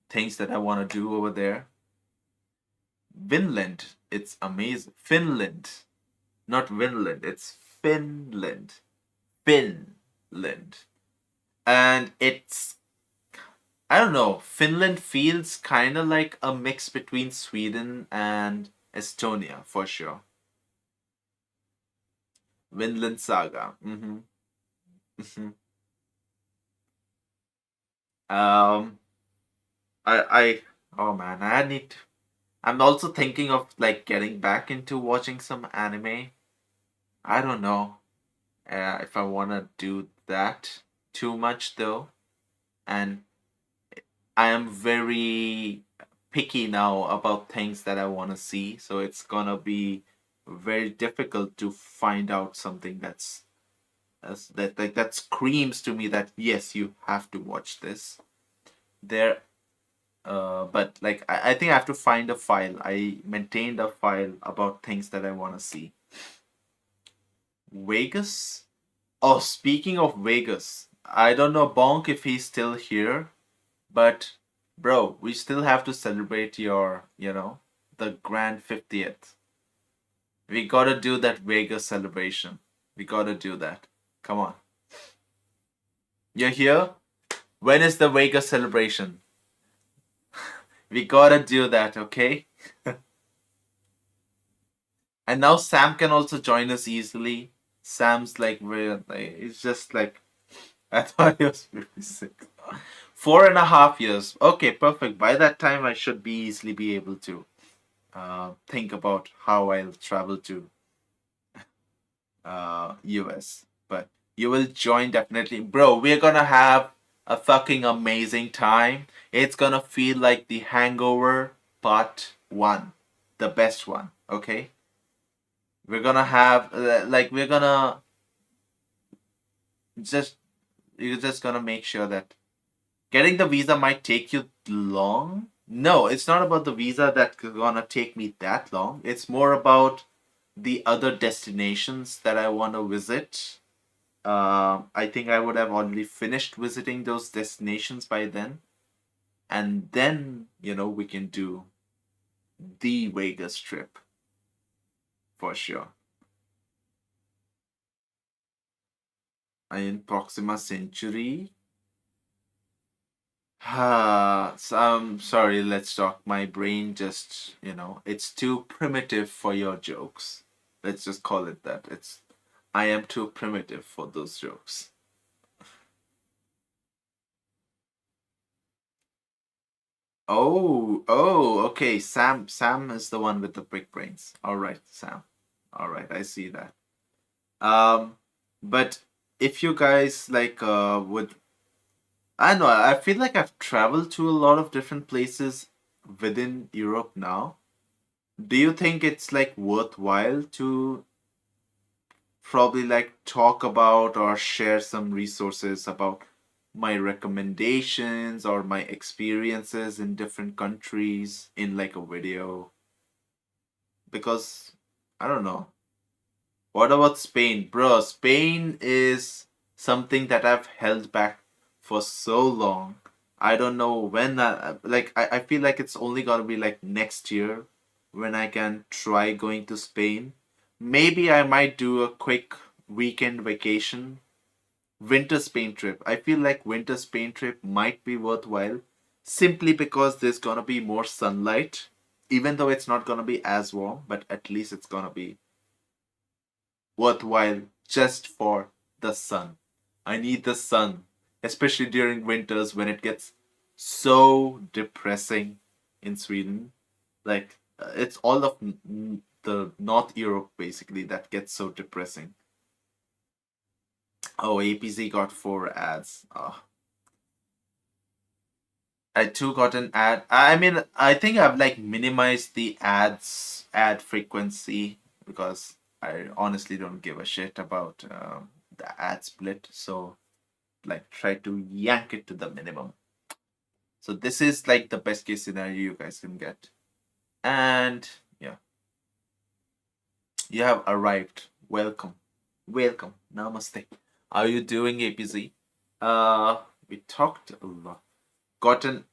things that I want to do over there. Vinland, it's amazing. Finland, not Vinland, it's Finland. Finland. And it's, I don't know, Finland feels kind of like a mix between Sweden and Estonia for sure. Vinland Saga. Hmm. Um, I, oh man, I'm also thinking of like getting back into watching some anime. I don't know if I want to do that too much though. And I am very picky now about things that I want to see. So it's gonna be very difficult to find out something that screams to me that yes, you have to watch this. There, but like I think I have to find a file. I maintained a file about things that I want to see. Vegas. Oh, speaking of Vegas, I don't know Bonk if he's still here, but bro, we still have to celebrate the grand 50th. We gotta do that Vegas celebration. We gotta do that. Come on. You're here? When is the Vegas celebration? We gotta do that, okay? And now Sam can also join us easily. Sam's like, it's just like, I thought he was 56. 4.5 years. Okay, perfect. By that time, I should be easily be able to think about how I'll travel to US. But you will join definitely. Bro, we're gonna have a fucking amazing time. It's gonna feel like the Hangover Part 1. The best one, okay? We're gonna have, we're gonna just, you're just gonna make sure that getting the visa might take you long. No, it's not about the visa that's gonna take me that long. It's more about the other destinations that I want to visit. I think I would have already finished visiting those destinations by then. And then, we can do the Vegas trip for sure. In Proxima Century. So I'm sorry, let's talk. My brain just, it's too primitive for your jokes. Let's just call it that. I am too primitive for those jokes. Okay. Sam is the one with the big brains. All right, Sam. All right, I see that. Um, but if you guys would, I don't know, I feel like I've traveled to a lot of different places within Europe now. Do you think it's like worthwhile to probably like talk about or share some resources about my recommendations or my experiences in different countries in like a video? Because I don't know. What about Spain? Bro, Spain is something that I've held back for so long. I don't know when that, I feel like it's only gonna be like next year when I can try going to Spain. Maybe I might do a quick weekend vacation. Winter Spain trip. I feel like winter Spain trip might be worthwhile simply because there's gonna be more sunlight. Even though it's not gonna be as warm, but at least it's gonna be worthwhile just for the sun. I need the sun, especially during winters when it gets so depressing in Sweden. It's all of the North Europe basically that gets so depressing. Oh, APZ got 4 ads. Oh, I too got an ad. I mean, I think I've like minimized the ad frequency because I honestly don't give a shit about the ad split. So like try to yank it to the minimum. So this is like the best case scenario you guys can get. And yeah, you have arrived. Welcome. Welcome. Namaste. How are you doing, APZ? We talked a lot. Gotten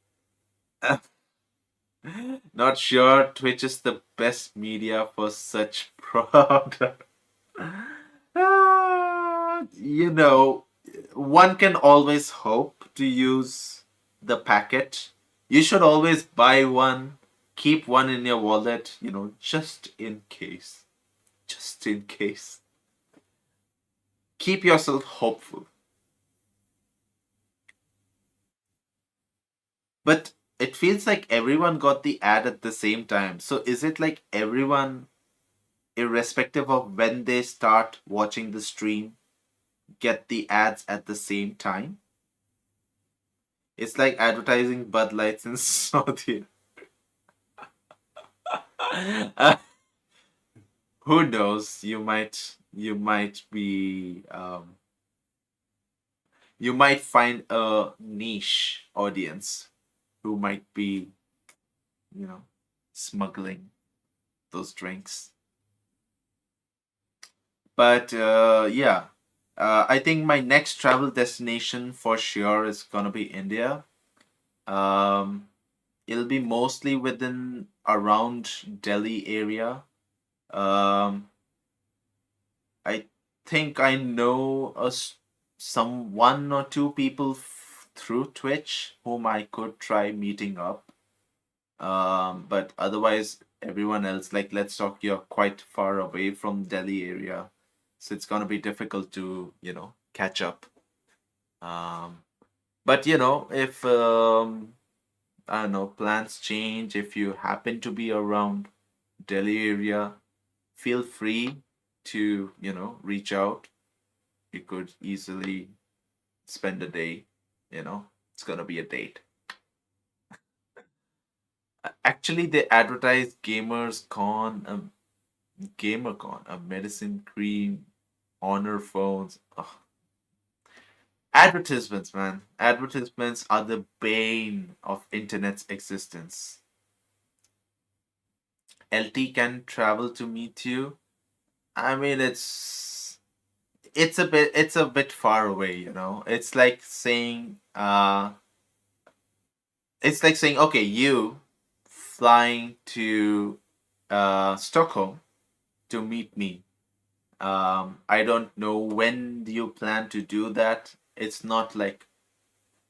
not sure Twitch is the best media for such product. You know, one can always hope to use the packet. You should always buy one, keep one in your wallet, just in case. Just in case. Keep yourself hopeful. But it feels like everyone got the ad at the same time. So is it like everyone, irrespective of when they start watching the stream, get the ads at the same time? It's like advertising Bud Lights in Saudi. Uh, who knows? You might be you might find a niche audience who might be, you know, smuggling those drinks. But yeah, I think my next travel destination for sure is gonna be India. Um, it'll be mostly within around Delhi area. Um, I think I know some one or two people through Twitch whom I could try meeting up. But otherwise, everyone else, like let's talk, you're quite far away from Delhi area, so it's gonna be difficult to catch up. Um, but if I don't know, plans change, if you happen to be around Delhi area, feel free to reach out. You could easily spend a day. It's gonna be a date. Actually, they advertise Gamers Con, GamerCon, a medicine cream, Honor phones. Ugh. Advertisements, man. Advertisements are the bane of internet's existence. LT can travel to meet you. I mean, it's a bit far away, it's like saying, okay, you flying to Stockholm to meet me. I don't know when do you plan to do that. It's not like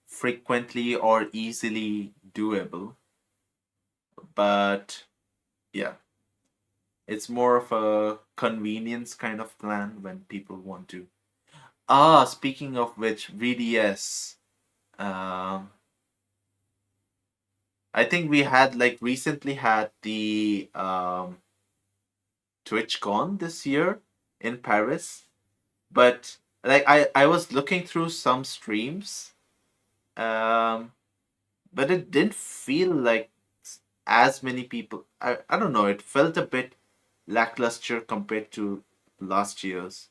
frequently or easily doable, but yeah, it's more of a convenience kind of plan when people want to. Ah, speaking of which, VDS. Um, I think we had like recently had the TwitchCon this year in Paris, but like I was looking through some streams, um, but it didn't feel like as many people. I don't know. It felt a bit lackluster compared to last year's.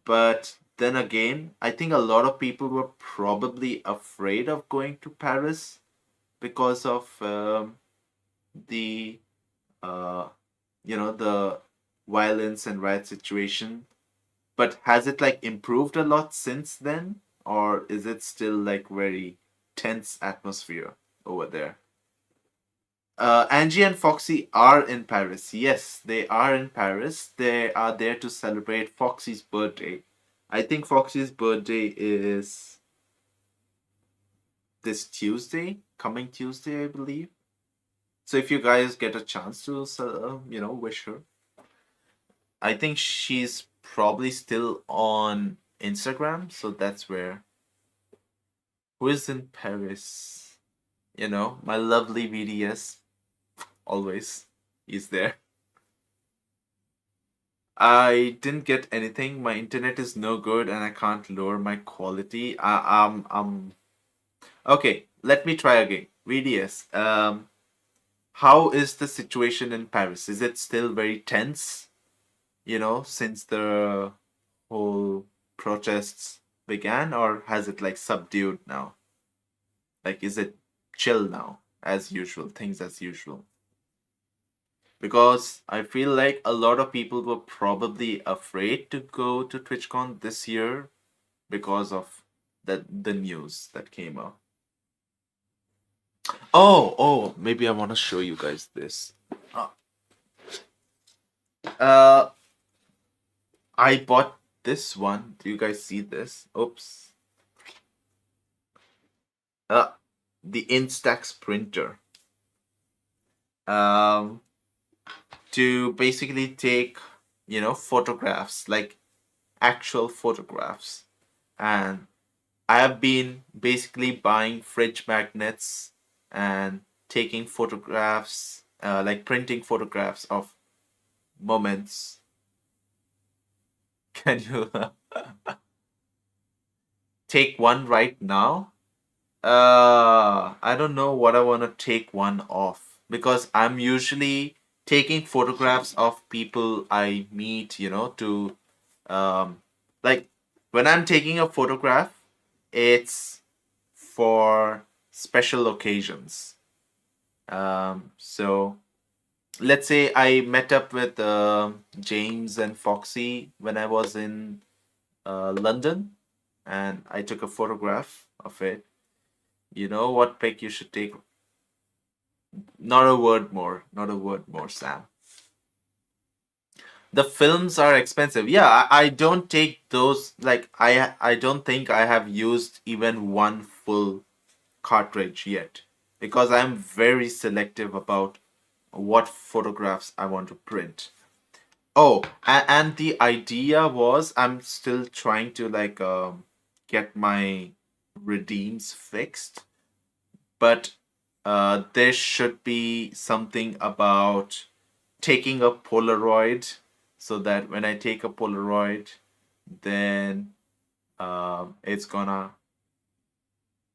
But then again, I think a lot of people were probably afraid of going to Paris because of the uh, the violence and riot situation. But has it like improved a lot since then, or is it still like very tense atmosphere over there? Angie and Foxy are in Paris. Yes, they are in Paris. They are there to celebrate Foxy's birthday. I think Foxy's birthday is this Tuesday, coming Tuesday, I believe. So if you guys get a chance to, wish her, I think she's probably still on Instagram. So that's where. Who is in Paris? My lovely VDS always is there. I didn't get anything. My internet is no good and I can't lower my quality. Okay, let me try again. VDS. How is the situation in Paris? Is it still very tense, since the whole protests began, or has it like subdued now? Like, is it chill now, as usual, things as usual? Because I feel like a lot of people were probably afraid to go to TwitchCon this year because of the news that came up. Oh, maybe I want to show you guys this. Uh, uh, I bought this one. Do you guys see this? Oops. Uh, the Instax printer. Um, to basically take, photographs, like actual photographs. And I have been basically buying fridge magnets, and taking photographs, like printing photographs of moments. Can you take one right now? I don't know what I want to take one of because I'm usually taking photographs of people I meet, to um like when I'm taking a photograph, it's for special occasions. So let's say I met up with James and Foxy when I was in London, and I took a photograph of it. You know what pic you should take? Not a word more. Not a word more, Sam. The films are expensive. Yeah, I don't take those. Like I don't think I have used even one full cartridge yet because I'm very selective about what photographs I want to print. Oh, and the idea was I'm still trying to get my redeems fixed, but there should be something about taking a Polaroid so that when I take a Polaroid, then it's gonna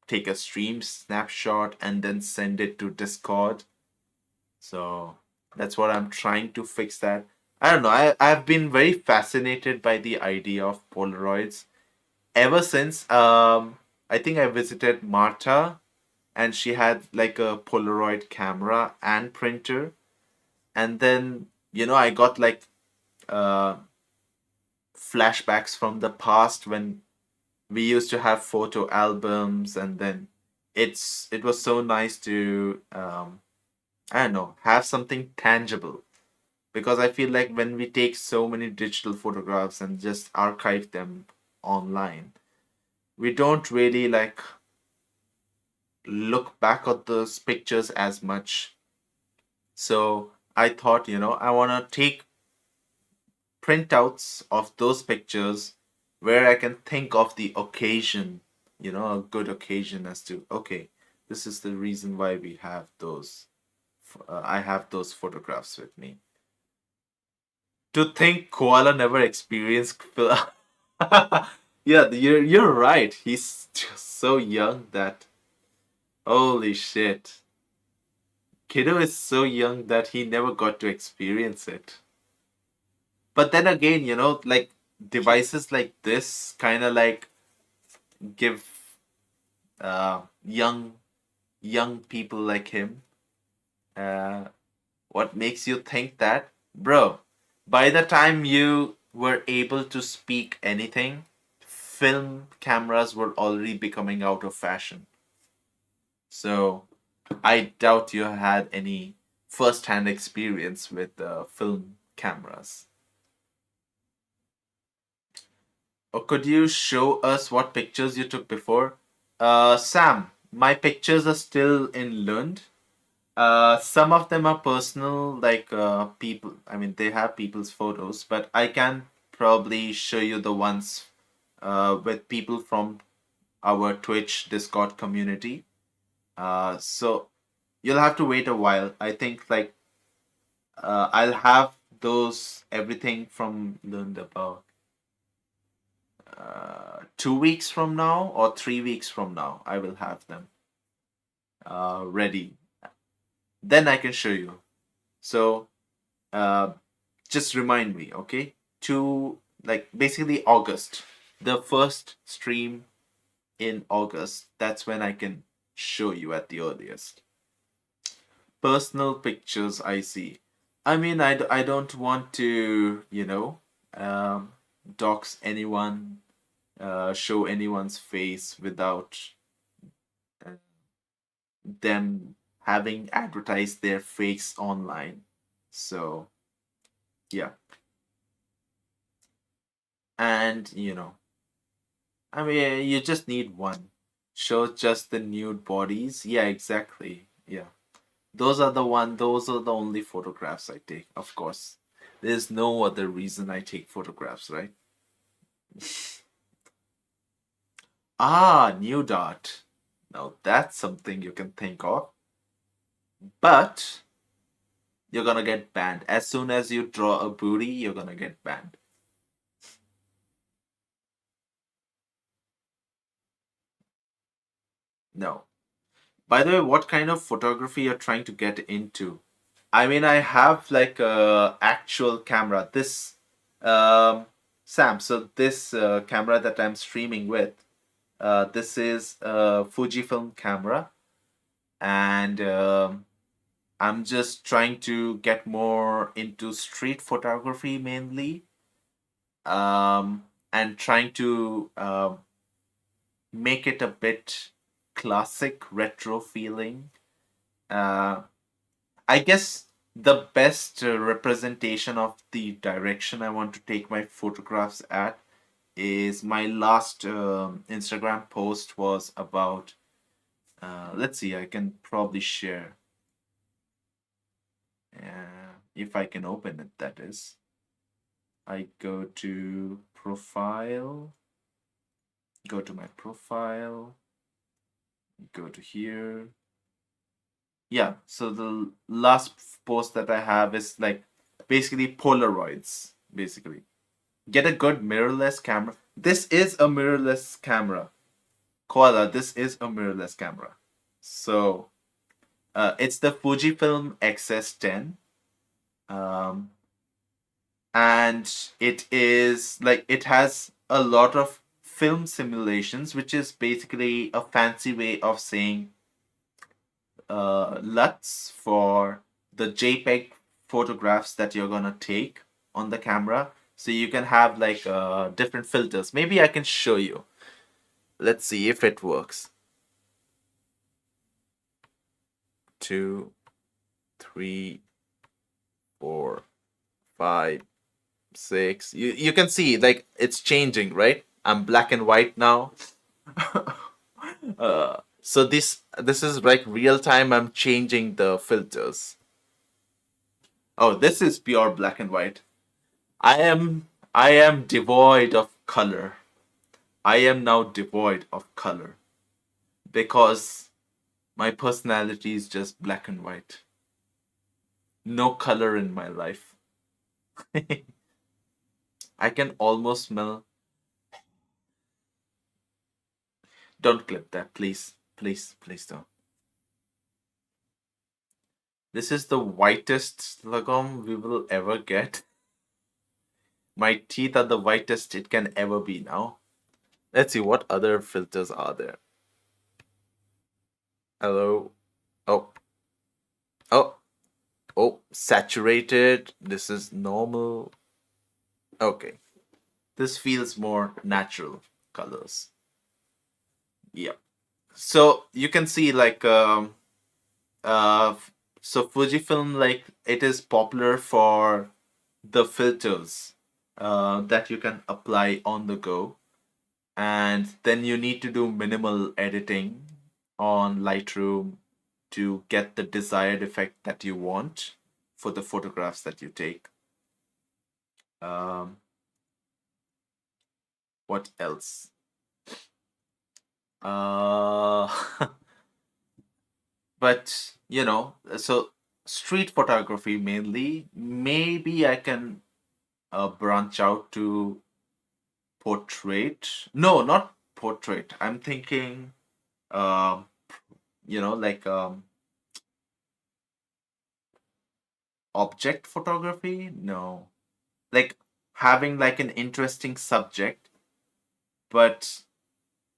take a stream snapshot and then send it to Discord. So that's what I'm trying to fix that. I don't know. I've been very fascinated by the idea of Polaroids ever since I think I visited Marta and she had like a Polaroid camera and printer. And then, I got like uh flashbacks from the past when we used to have photo albums, and then it was so nice to I don't know, have something tangible, because I feel like when we take so many digital photographs and just archive them online, we don't really like look back at those pictures as much. So I thought, I want to take printouts of those pictures where I can think of the occasion, a good occasion as to, okay, this is the reason why we have those. I have those photographs with me. To think Koala never experienced. Yeah, you're right. He's just so young that holy shit. Kiddo is so young that he never got to experience it. But then again, like devices like this kind of like give young people like him what makes you think that, bro, by the time you were able to speak anything, film cameras were already becoming out of fashion. So I doubt you had any first-hand experience with film cameras. Or could you show us what pictures you took before? Sam, my pictures are still in Lund. Some of them are personal, like people. I mean, they have people's photos, but I can probably show you the ones with people from our Twitch Discord community. So you'll have to wait a while. I think I'll have those everything from Lund about 2 weeks from now or 3 weeks from now. I will have them ready. Then I can show you. So uh, just remind me, okay? To like basically August, the first stream in August. That's when I can show you at the earliest. Personal pictures, I see. I mean, I don't want to, dox anyone, show anyone's face without uh, them having advertised their face online. So, yeah. And, I mean, you just need one. Show just the nude bodies. Yeah, exactly. Yeah. Those are the only photographs I take, of course. There's no other reason I take photographs, right? Ah, new dot. Now that's something you can think of. But you're gonna get banned. As soon as you draw a booty, you're gonna get banned. No. By the way, what kind of photography you're trying to get into? I mean, I have like a actual camera. This, um, Sam. So this camera that I'm streaming with, this is a Fujifilm camera, and I'm just trying to get more into street photography mainly, and trying to make it a bit classic, retro feeling. Uh, I guess the best representation of the direction I want to take my photographs at is my last Instagram post was about. Let's see, I can probably share if I can open it. That is, I go to profile, go to my profile, go to here. Yeah, so the last post that I have is like basically Polaroids, basically. Get a good mirrorless camera. This is a mirrorless camera. Koala, this is a mirrorless camera. So it's the Fujifilm XS10. Um, and it is like it has a lot of film simulations, which is basically a fancy way of saying LUTs for the JPEG photographs that you're gonna take on the camera. So you can have like different filters. Maybe I can show you. Let's see if it works. 2, 3, 4, 5, 6. You can see like it's changing, right? I'm black and white now. So this is like real time. I'm changing the filters. Oh, this is pure black and white. I am devoid of color. I am now devoid of color because my personality is just black and white. No color in my life. I can almost smell. Don't clip that, please. Please, please don't. This is the whitest lagom we will ever get. My teeth are the whitest it can ever be now. Let's see what other filters are there. Hello. Oh. Oh. Oh. Saturated. This is normal. Okay. This feels more natural colors. Yeah. So you can see like uh so Fujifilm like it is popular for the filters that you can apply on the go, and then you need to do minimal editing on Lightroom to get the desired effect that you want for the photographs that you take. Um, what else? Uh, but so street photography mainly. Maybe I can branch out to portrait. No, not portrait. I'm thinking, um, like object photography. No, like having like an interesting subject, but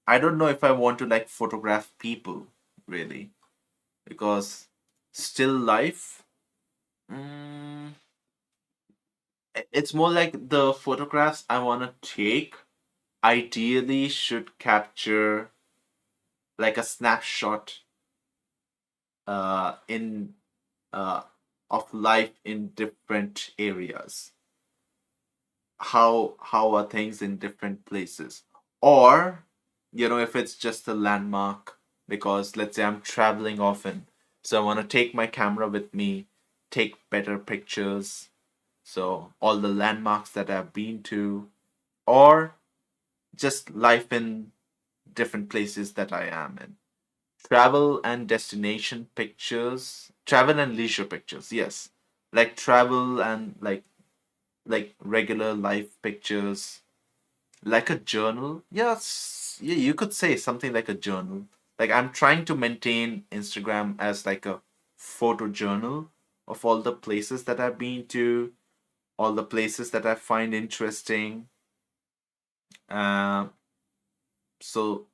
I don't know if I want to like photograph people really because still life. Mm, it's more like the photographs I want to take ideally should capture like a snapshot in uh of life in different areas. How are things in different places? Or if it's just a landmark, because let's say I'm traveling often, so I want to take my camera with me, take better pictures, so all the landmarks that I've been to, or just life in different places that I am in. travel and destination pictures, travel and leisure pictures. Yes, like travel and like regular life pictures, like a journal. Yes, yeah, you could say something like a journal. Like I'm trying to maintain Instagram as like a photo journal of all the places that I've been to, all the places that I find interesting. Uh, so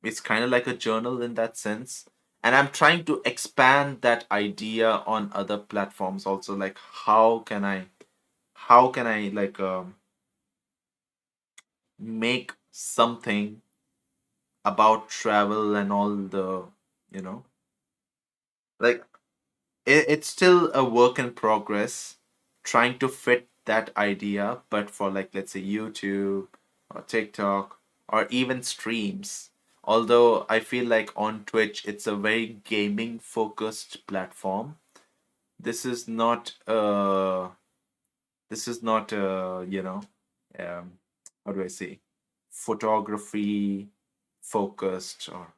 it's kind of like a journal in that sense. And I'm trying to expand that idea on other platforms also. Like how can I like make something about travel and all the you know like it's still a work in progress trying to fit that idea, but for like let's say YouTube or TikTok or even streams. Although I feel like on Twitch it's a very gaming focused platform. This is not um how do I say, photography focused. Or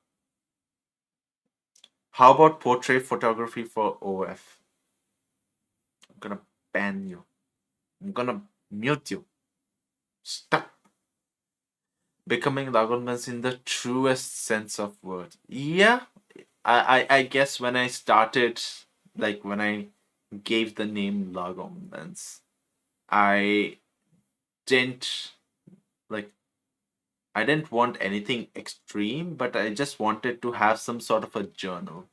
how about portrait photography for OF? I'm gonna ban you. I'm gonna mute you. Stop becoming Lagomans in the truest sense of word. Yeah, I guess when I started, like when I gave the name Lagomans, I didn't like I didn't want anything extreme, but I just wanted to have some sort of a journal.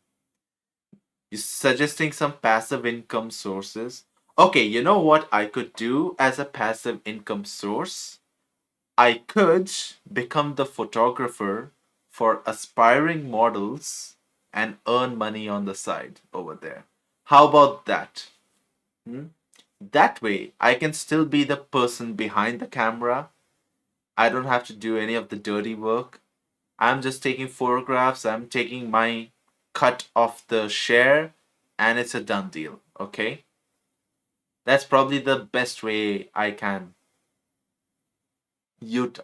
You're suggesting some passive income sources. Okay, you know what I could do as a passive income source? I could become the photographer for aspiring models and earn money on the side over there. How about that? Hmm? That way, I can still be the person behind the camera. I don't have to do any of the dirty work. I'm just taking photographs, I'm taking my cut of the share, and it's a done deal, okay? That's probably the best way I can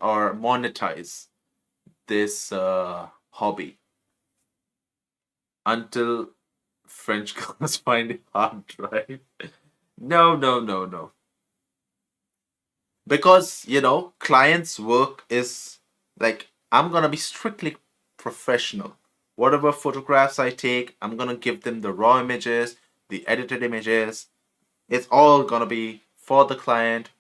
or monetize this hobby until French girls find it hard, right? No, no, no, no. Because, clients' work is like, I'm gonna be strictly professional. Whatever photographs I take, I'm gonna give them the raw images, the edited images. It's all gonna be for the client.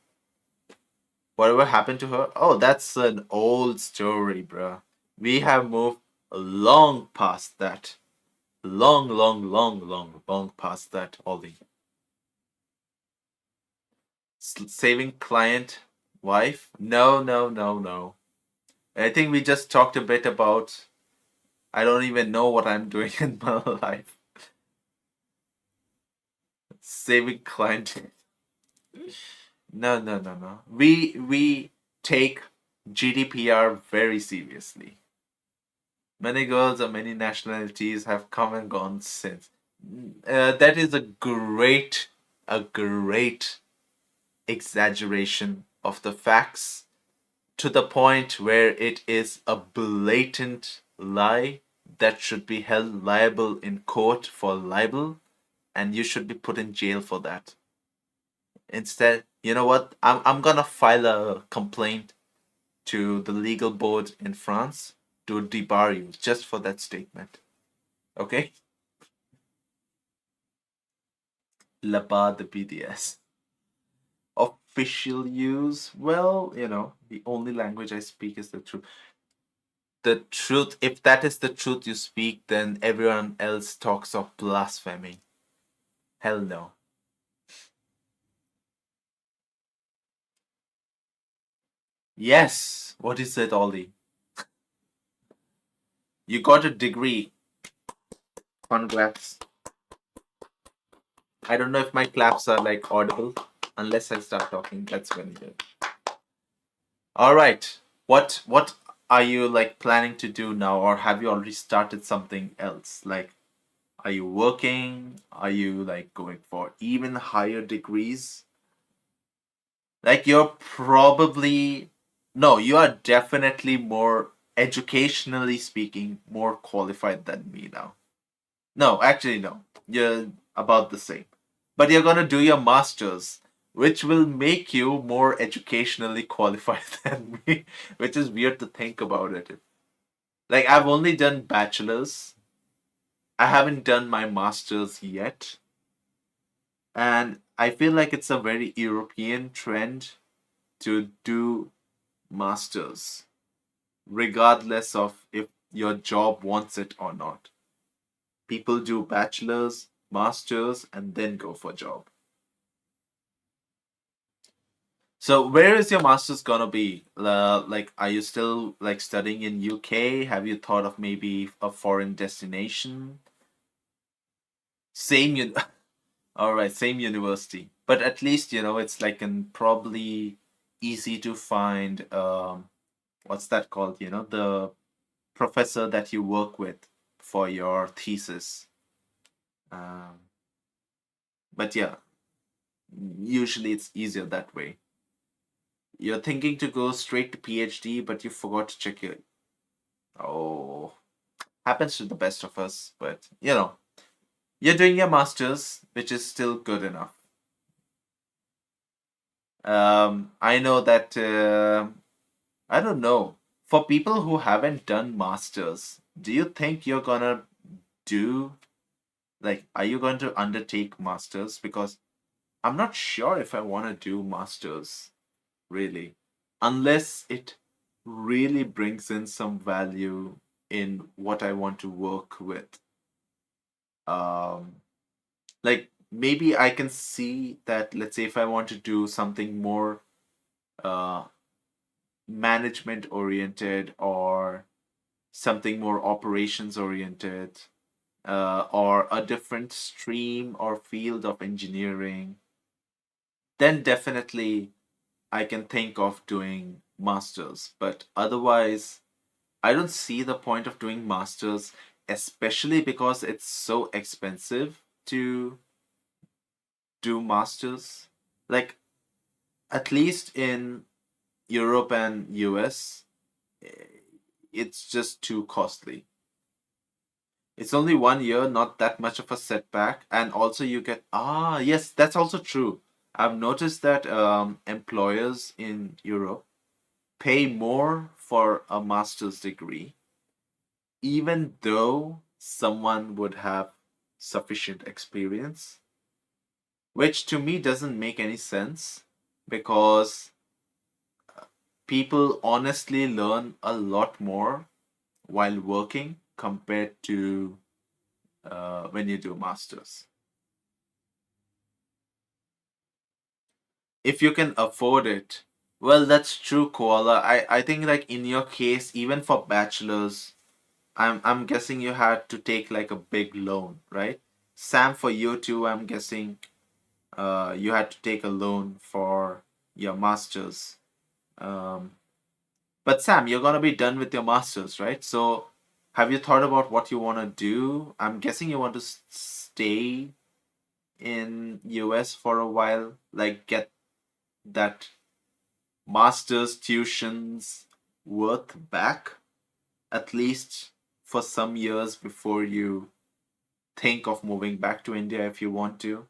Whatever happened to her? Oh, that's an old story, bruh. We have moved long past that. Long, long, long, long, long past that, Ollie. Saving client wife? No, no, no, no. I think we just talked a bit about. I don't even know what I'm doing in my life. Saving client. No, no, no, no. We take GDPR very seriously. Many girls of many nationalities have come and gone since. That is a great exaggeration of the facts to the point where it is a blatant lie that should be held liable in court for libel, and you should be put in jail for that. Instead, you know what? I'm gonna file a complaint to the legal board in France to debar you just for that statement. Okay? La part de BDS. Official use? Well, the only language I speak is the truth. The truth, if that is the truth you speak, then everyone else talks of blasphemy. Hell no. Yes. What is it, Ollie? You got a degree. Congrats. I don't know if my claps are like audible. Unless I start talking, that's when you do. All right. What are you like planning to do now, or have you already started something else? Like, are you working? Are you like going for even higher degrees? Like you're probably no, you are definitely more educationally speaking, more qualified than me now. No, actually, no. You're about the same. But you're going to do your master's, which will make you more educationally qualified than me, which is weird to think about it. Like, I've only done bachelor's, I haven't done my master's yet. And I feel like it's a very European trend to do master's, regardless of if your job wants it or not. People do bachelor's, master's, and then go for job. So where is your master's gonna be? Like, are you still like studying in UK? Have you thought of maybe a foreign destination? Same, all right, same university, but at least it's like an probably easy to find. What's that called? The professor that you work with for your thesis. Um, but yeah, usually it's easier that way. You're thinking to go straight to PhD, but you forgot to check your. Oh, happens to the best of us, but you're doing your master's, which is still good enough. I know that. I don't know. For people who haven't done masters, do you think you're gonna do like, are you going to undertake masters? Because I'm not sure if I want to do masters, really, unless it really brings in some value in what I want to work with. Um, like maybe I can see that, let's say, if I want to do something more uh, management oriented or something more operations oriented, or a different stream or field of engineering, then definitely I can think of doing masters. But otherwise, I don't see the point of doing masters, especially because it's so expensive to do masters. Like, at least in Europe and US, eh, it's just too costly. It's only 1 year, not that much of a setback, and also you get yes, that's also true. I've noticed that employers in Europe pay more for a master's degree, even though someone would have sufficient experience, which to me doesn't make any sense because people honestly learn a lot more while working compared to when you do masters. If you can afford it. Well, that's true, Koala. I think like in your case, even for bachelors, I'm guessing you had to take like a big loan, right? Sam, for you too, I'm guessing you had to take a loan for your masters. Um, but Sam, you're gonna be done with your masters, right? So have you thought about what you want to do? I'm guessing you want to stay in US for a while, like get that master's tuitions worth back, at least for some years before you think of moving back to India if you want to.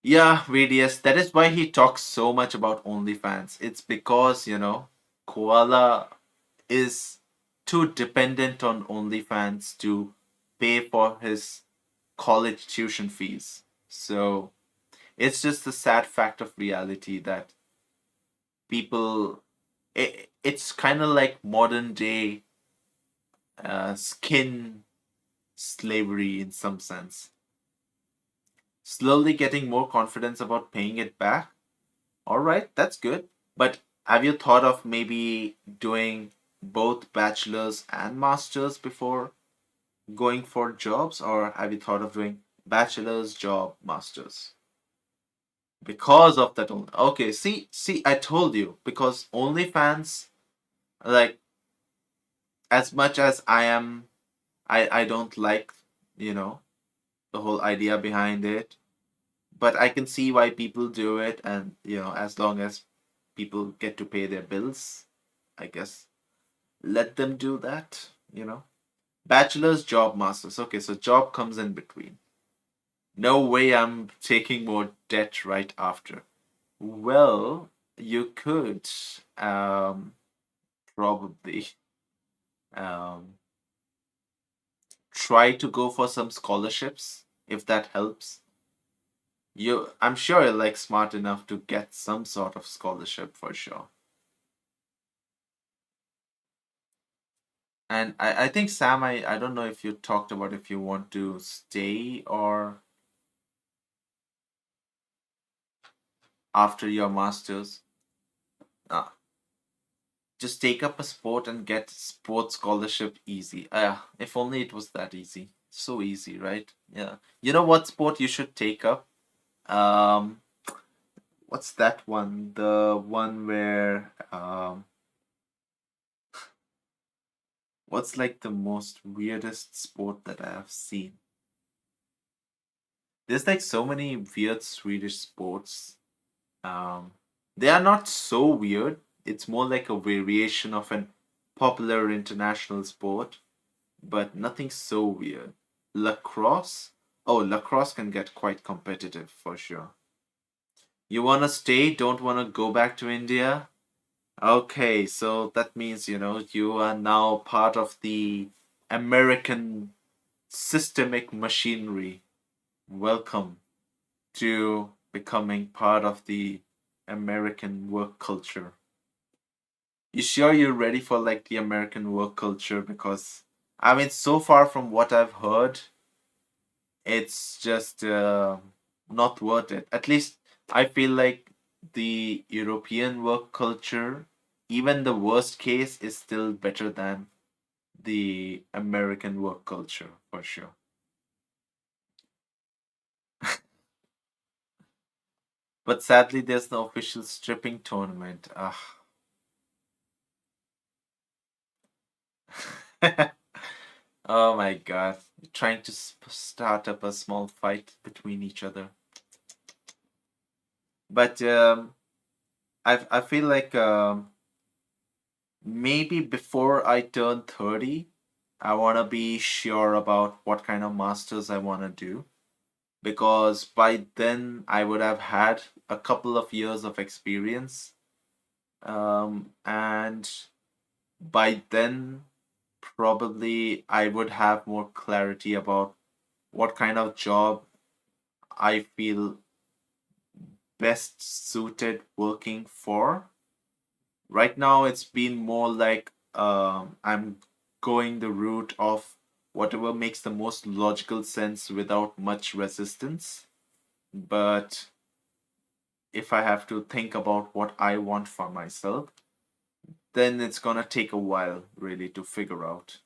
Yeah, VDS, that is why he talks so much about OnlyFans. It's because, Koala is too dependent on OnlyFans to pay for his college tuition fees. So it's just the sad fact of reality that people, it's kind of like modern day skin slavery in some sense. Slowly getting more confidence about paying it back. All right, that's good. But have you thought of maybe doing both bachelor's and master's before going for jobs, or have you thought of doing bachelor's, job, master's? Because of that only. Okay, see, I told you because OnlyFans, like as much as I don't like, you know, the whole idea behind it, but I can see why people do it, and as long as people get to pay their bills, I guess let them do that, you know. Bachelor's, job, masters. Okay, so job comes in between. No way I'm taking more debt right after. Well, you could probably um, try to go for some scholarships if that helps. I'm sure you're like smart enough to get some sort of scholarship for sure. And I think Sam, I don't know if you talked about if you want to stay or after your masters. Uh, just take up a sport and get sports scholarship easy. If only it was that easy. So easy, right? Yeah. You know what sport you should take up? Um, what's that one? The one where what's like the most weirdest sport that I have seen? There's like so many weird Swedish sports. Um, they are not so weird. It's more like a variation of an popular international sport, but nothing so weird. Lacrosse? Oh, lacrosse can get quite competitive for sure. You wanna stay? Don't wanna go back to India? Okay, so that means, you are now part of the American systemic machinery. Welcome to becoming part of the American work culture. You sure you're ready for like the American work culture? Because I mean, so far from what I've heard, it's just not worth it. At least I feel like the European work culture, even the worst case, is still better than the American work culture for sure. But sadly, there's no official stripping tournament. Oh my god. Trying to start up a small fight between each other. But I feel like maybe before I turn 30, I want to be sure about what kind of masters I want to do. Because by then I would have had a couple of years of experience. And by then, probably I would have more clarity about what kind of job I feel best suited working for. Right now, it's been more like I'm going the route of whatever makes the most logical sense without much resistance. But if I have to think about what I want for myself, then it's gonna take a while really to figure out.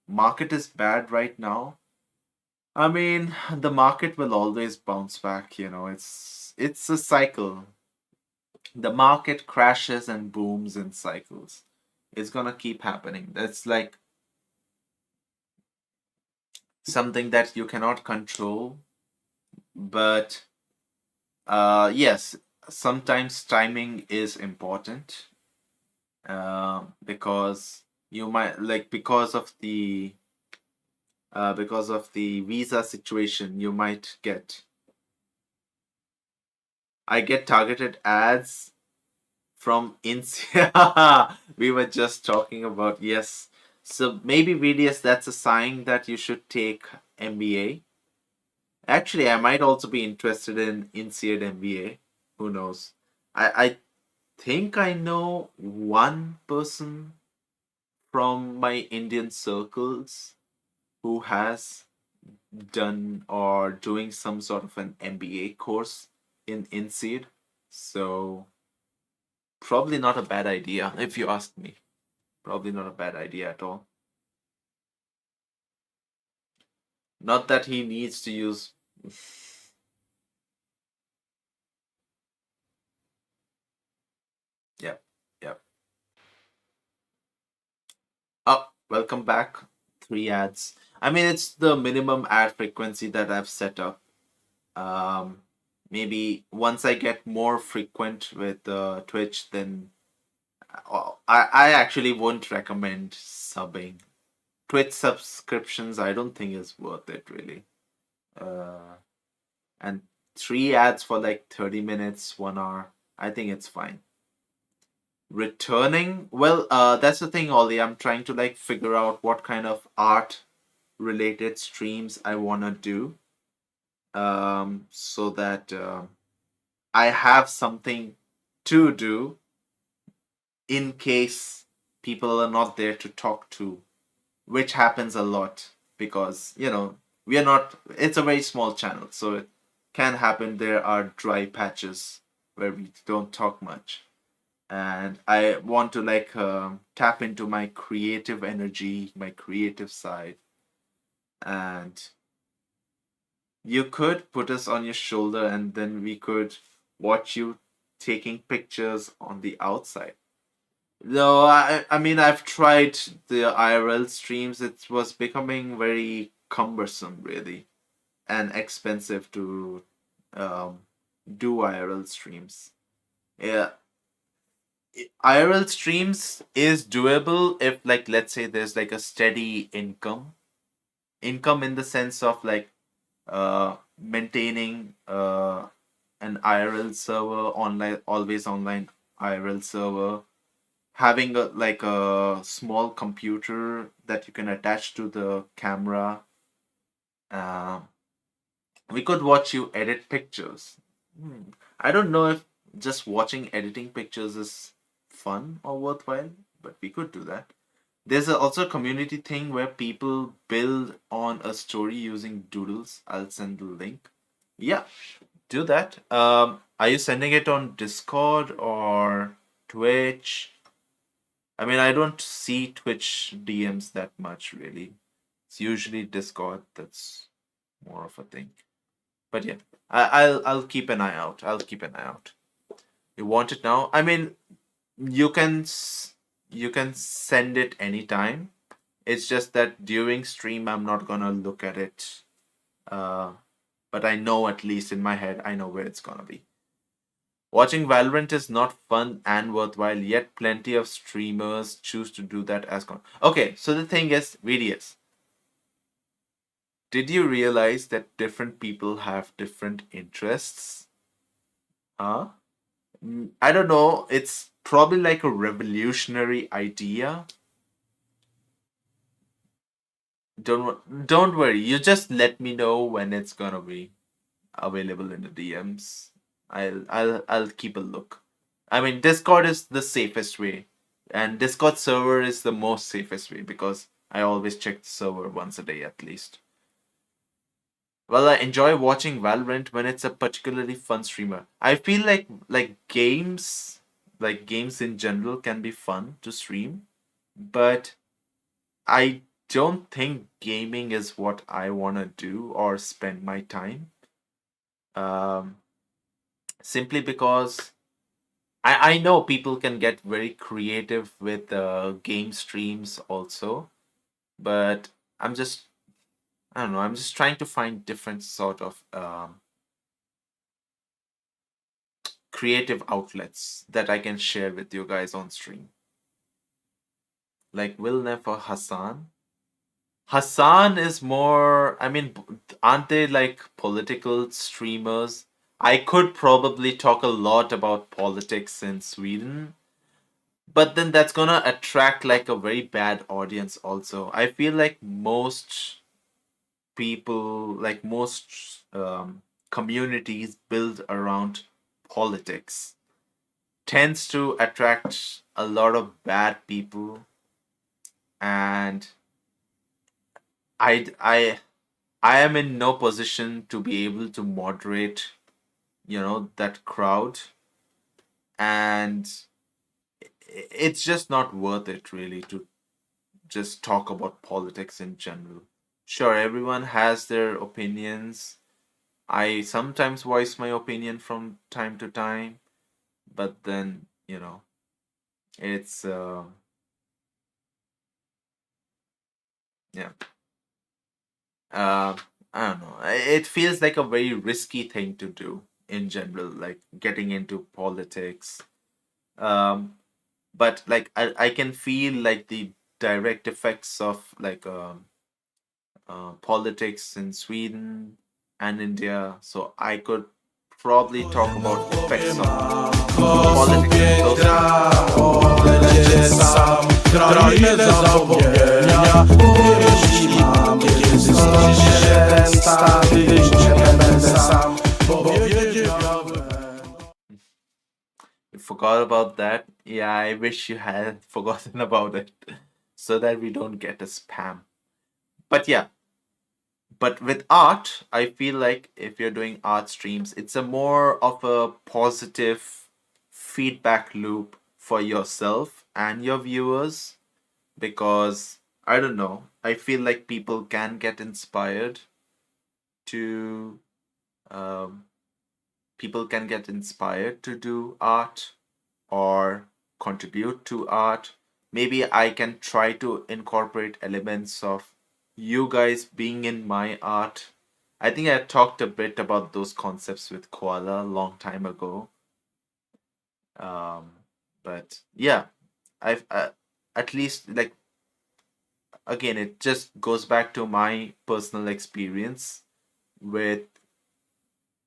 Market is bad right now. I mean, the market will always bounce back, it's a cycle. The market crashes and booms in cycles. It's gonna keep happening. That's like something that you cannot control. But yes, sometimes timing is important. Because you might like because of the visa situation, you might get I get targeted ads from Insia. We were just talking about, yes. So maybe VDS, that's a sign that you should take MBA. Actually, I might also be interested in INSEAD MBA. Who knows? I think I know one person from my Indian circles who has done or doing some sort of an MBA course in INSEAD. So probably not a bad idea if you ask me. Probably not a bad idea at all. Not that he needs to use. Yep, yep. Oh, welcome back. Three ads. I mean, it's the minimum ad frequency that I've set up. Um, Maybe once I get more frequent with Twitch, then I actually won't recommend subbing. Twitch subscriptions, I don't think is worth it really. Uh, and three ads for like 30 minutes, 1 hour. I think it's fine. Returning, well, that's the thing, Ollie. I'm trying to like figure out what kind of art related streams I wanna do. So that I have something to do in case people are not there to talk to, which happens a lot because, we are not, it's a very small channel, so it can happen. There are dry patches where we don't talk much. And I want to like tap into my creative energy, my creative side. And you could put us on your shoulder and then we could watch you taking pictures on the outside. No, I mean, I've tried the IRL streams. It was becoming very cumbersome, really, and expensive to um, do IRL streams. Yeah, IRL streams is doable if, like, let's say there's like a steady income in the sense of like maintaining an IRL server, online, always online IRL server, having a like a small computer that you can attach to the camera. uh, we could watch you edit pictures. I don't know if just watching editing pictures is fun or worthwhile, but we could do that. There's also a community thing where people build on a story using doodles. I'll send the link. Yeah, do that. Are you sending it on Discord or Twitch? I mean, I don't see Twitch DMs that much really. It's usually Discord that's more of a thing. But yeah, I'll keep an eye out. I'll keep an eye out. You want it now? I mean, you can you can send it anytime. It's just that during stream I'm not gonna look at it. Uh, but I know, at least in my head, I know where it's gonna be. Watching Valorant is not fun and worthwhile, yet plenty of streamers choose to do that as Okay, so the thing is, VDS, did you realize that different people have different interests? Huh? I don't know. It's probably like a revolutionary idea. Don't worry. You just let me know when it's gonna be available in the DMs. I'll keep a look. I mean, Discord is the safest way, and Discord server is the most safest way because I always check the server once a day at least. Well, I enjoy watching Valorant when it's a particularly fun streamer. I feel like games in general can be fun to stream, but I don't think gaming is what I want to do or spend my time. Um, Simply because I know people can get very creative with game streams also, but I'm just I don't know. I'm just trying to find different sort of creative outlets that I can share with you guys on stream. Like Wilnef or Hassan. Hassan is more, I mean, aren't they like political streamers? I could probably talk a lot about politics in Sweden, but then that's gonna attract like a very bad audience also. I feel like most people, like most communities build around politics, tends to attract a lot of bad people. And I I I am in no position to be able to moderate, that crowd, and it's just not worth it really to just talk about politics in general. Sure, everyone has their opinions. I sometimes voice my opinion from time to time, but then, it's yeah. Uh I don't know. It feels like a very risky thing to do in general, like getting into politics. Um but like I can feel like the direct effects of like politics in Sweden and India. So I could probably talk about effects of politics in those Lecie sam, krainę zapomnienia. Powierzysz mi, kiedy skończy się ten stan, gdyś nie będę sam, bo wiedziałem. You forgot about that. Yeah, I wish you had forgotten about it so that we don't get a spam. But yeah, but with art, I feel like if you're doing art streams, it's a more of a positive feedback loop for yourself and your viewers because I don't know, I feel like people can get inspired to um, people can get inspired to do art or contribute to art. Maybe I can try to incorporate elements of you guys being in my art. I think I talked a bit about those concepts with Koala a long time ago. Um, but yeah, I've at least like again, it just goes back to my personal experience with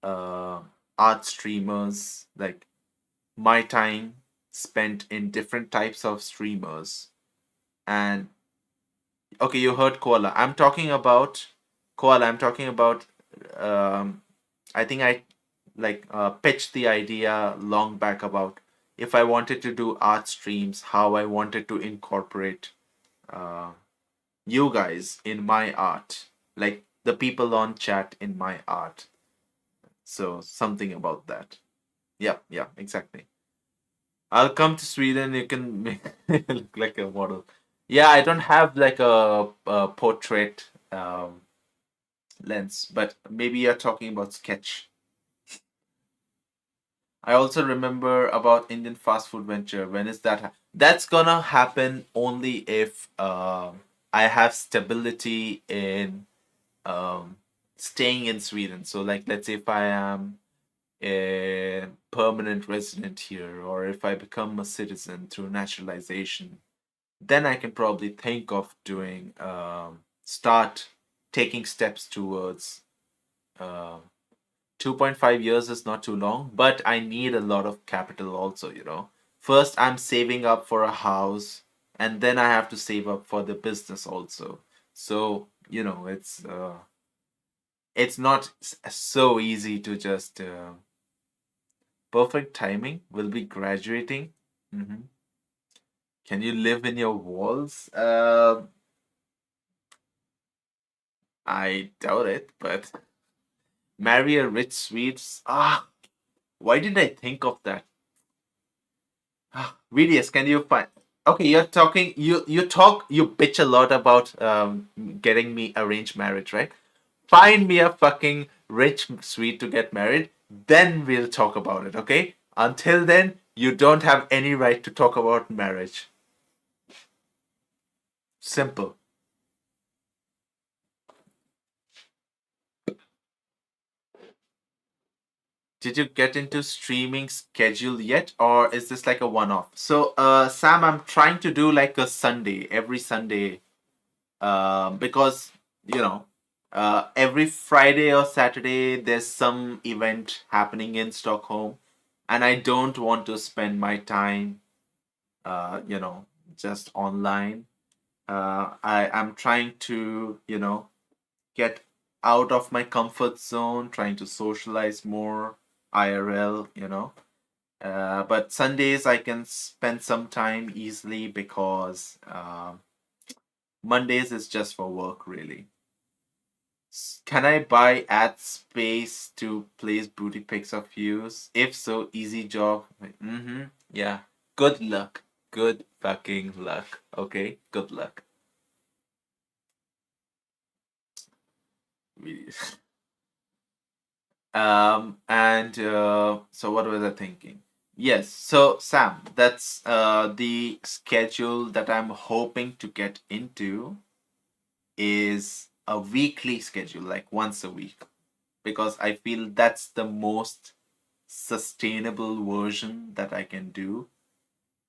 uh, art streamers, like my time spent in different types of streamers. And okay, you heard Koala. I'm talking about um I think I like pitched the idea long back about if I wanted to do art streams, how I wanted to incorporate uh, you guys in my art, like the people on chat in my art. So something about that. Yeah, yeah, exactly. I'll come to Sweden. You can make me look like a model. Yeah, I don't have like a portrait lens, but maybe you're talking about sketch. I also remember about Indian fast food venture. When is that? That's gonna happen only if I have stability in um, staying in Sweden. So, like, let's say if I am a permanent resident here, or if I become a citizen through naturalization, then I can probably think of doing start taking steps towards. Uh, 2.5 years is not too long, but I need a lot of capital also, you know. First, I'm saving up for a house, and then I have to save up for the business also. So, you know, it's not so easy to just perfect timing. Will be graduating. Hmm. Can you live in your walls? I doubt it, but marry a rich Swedes. Ah, why did I think of that? VDS, can you find? Okay, you're talking. You talk. You bitch a lot about getting me arranged marriage, right? Find me a fucking rich Swede to get married. Then we'll talk about it. Okay. Until then, you don't have any right to talk about marriage. Simple. Did you get into streaming schedule yet, or is this like a one-off? So, Sam, I'm trying to do like a Sunday, every Sunday, because you know, every Friday or Saturday there's some event happening in Stockholm, and I don't want to spend my time, you know, just online. I am trying to, you know, get out of my comfort zone, trying to socialize more IRL, you know. But Sundays I can spend some time easily because Mondays is just for work, really. Can I buy ad space to place booty pics of views? If so, easy job. Mm-hmm. Yeah. Good luck. Good fucking luck. Okay? Good luck. We- and so what was I thinking? Yes, so Sam, that's the schedule that I'm hoping to get into is a weekly schedule, like once a week, because I feel that's the most sustainable version that I can do.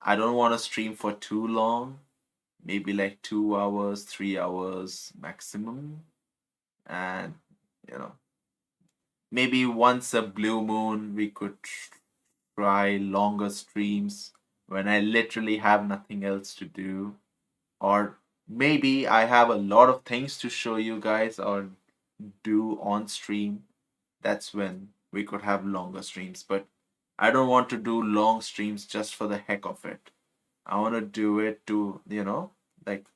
I don't want to stream for too long. Maybe like 2 hours, 3 hours maximum. And, you know, maybe once a blue moon, we could try longer streams when I literally have nothing else to do. Or maybe I have a lot of things to show you guys or do on stream. That's when we could have longer streams. But I don't want to do long streams just for the heck of it. I want to do it to, like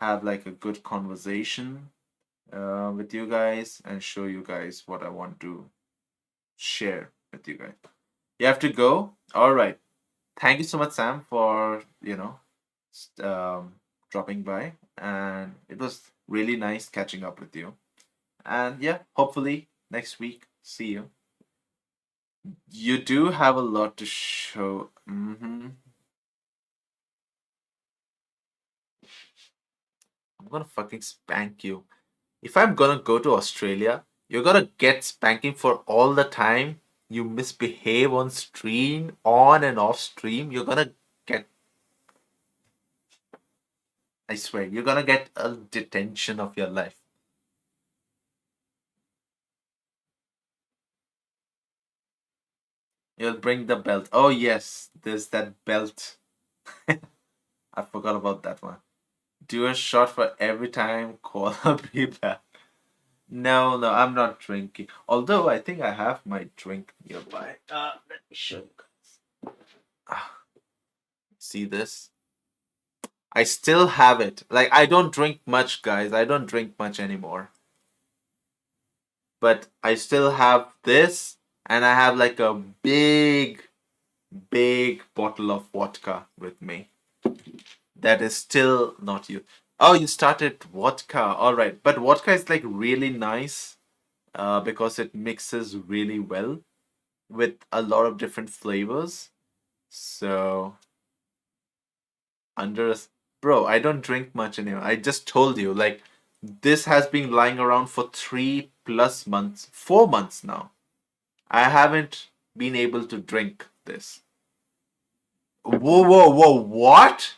have like a good conversation with you guys and show you guys what I want to share with you guys. You have to go. All right. Thank you so much, Sam, for dropping by, and it was really nice catching up with you. And yeah, hopefully next week see you. You do have a lot to show. I'm gonna fucking spank you. If I'm gonna go to Australia, you're gonna get spanking for all the time you misbehave on stream, on and off stream. You're gonna get, I swear, you're gonna get a detention of your life. You'll bring the belt. Oh, yes, there's that belt. I forgot about that one. Do a shot for every time, call up be back. No, no, I'm not drinking. Although I think I have my drink nearby. Let me show you guys. Ah, see this? I still have it. Like, I don't drink much, guys. I don't drink much anymore. But I still have this, and I have like a big, big bottle of vodka with me. That is still not you. Oh, you started vodka. All right. But vodka is like really nice because it mixes really well with a lot of different flavors. So, under bro, I don't drink much anymore. I just told you, like, this has been lying around for 3+ months, 4 months now. I haven't been able to drink this. Whoa, whoa, whoa, what?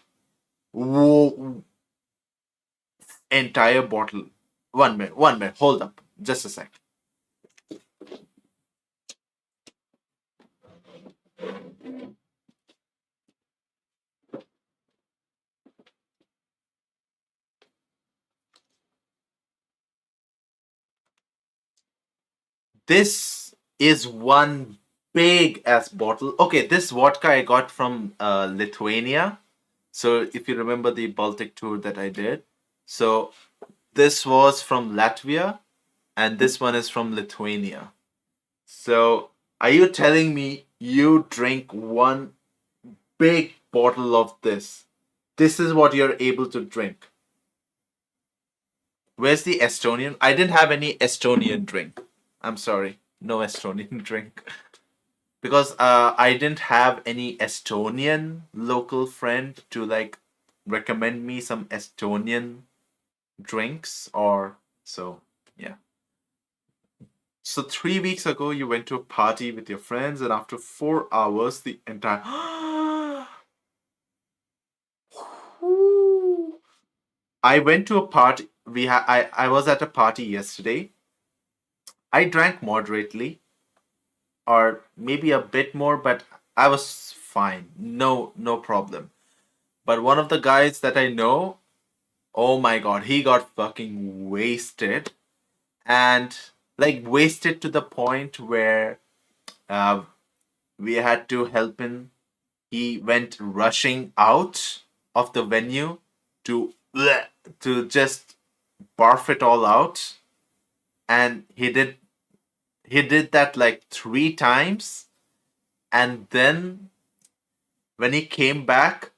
Whoa, entire bottle. 1 minute, 1 minute, hold up. Just a sec. This is one big ass bottle. Okay, this vodka I got from Lithuania. So if you remember the Baltic tour that I did, so this was from Latvia and this one is from Lithuania. So are you telling me you drink one big bottle of this? This is what you're able to drink. Where's the Estonian? I didn't have any Estonian drink. I'm sorry. No Estonian drink. Because I didn't have any Estonian local friend to like recommend me some Estonian drinks or so. Yeah. So 3 weeks ago, you went to a party with your friends, and after 4 hours, the entire I went to a party. I was at a party yesterday. I drank moderately, or maybe a bit more, but I was fine. No problem. But one of the guys that I know, oh my god, he got fucking wasted, and like wasted to the point where uh, we had to help him. He went rushing out of the venue to to just barf it all out, and he did that like 3 times, and then when he came back,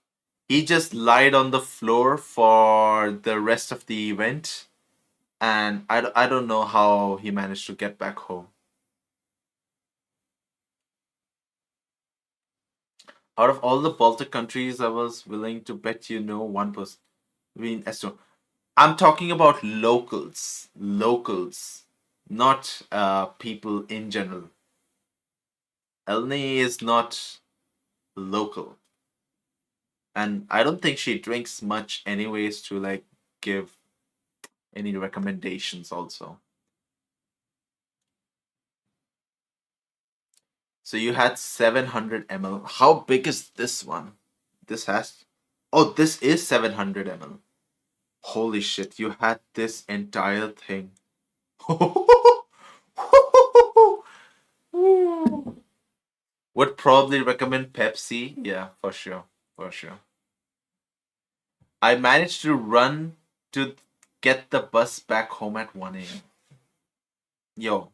he just lied on the floor for the rest of the event, and I don't know how he managed to get back home. Out of all the Baltic countries, I was willing to bet you know one person. I mean, Estonia. I'm talking about locals. Locals, not people in general. Elney is not local. And I don't think she drinks much anyways to like give any recommendations also. So you had 700 ml. How big is this one? This has. Oh, this is 700 ml. Holy shit, you had this entire thing. Would probably recommend Pepsi. Yeah, for sure. For sure. I managed to run to get the bus back home at 1 a.m. Yo,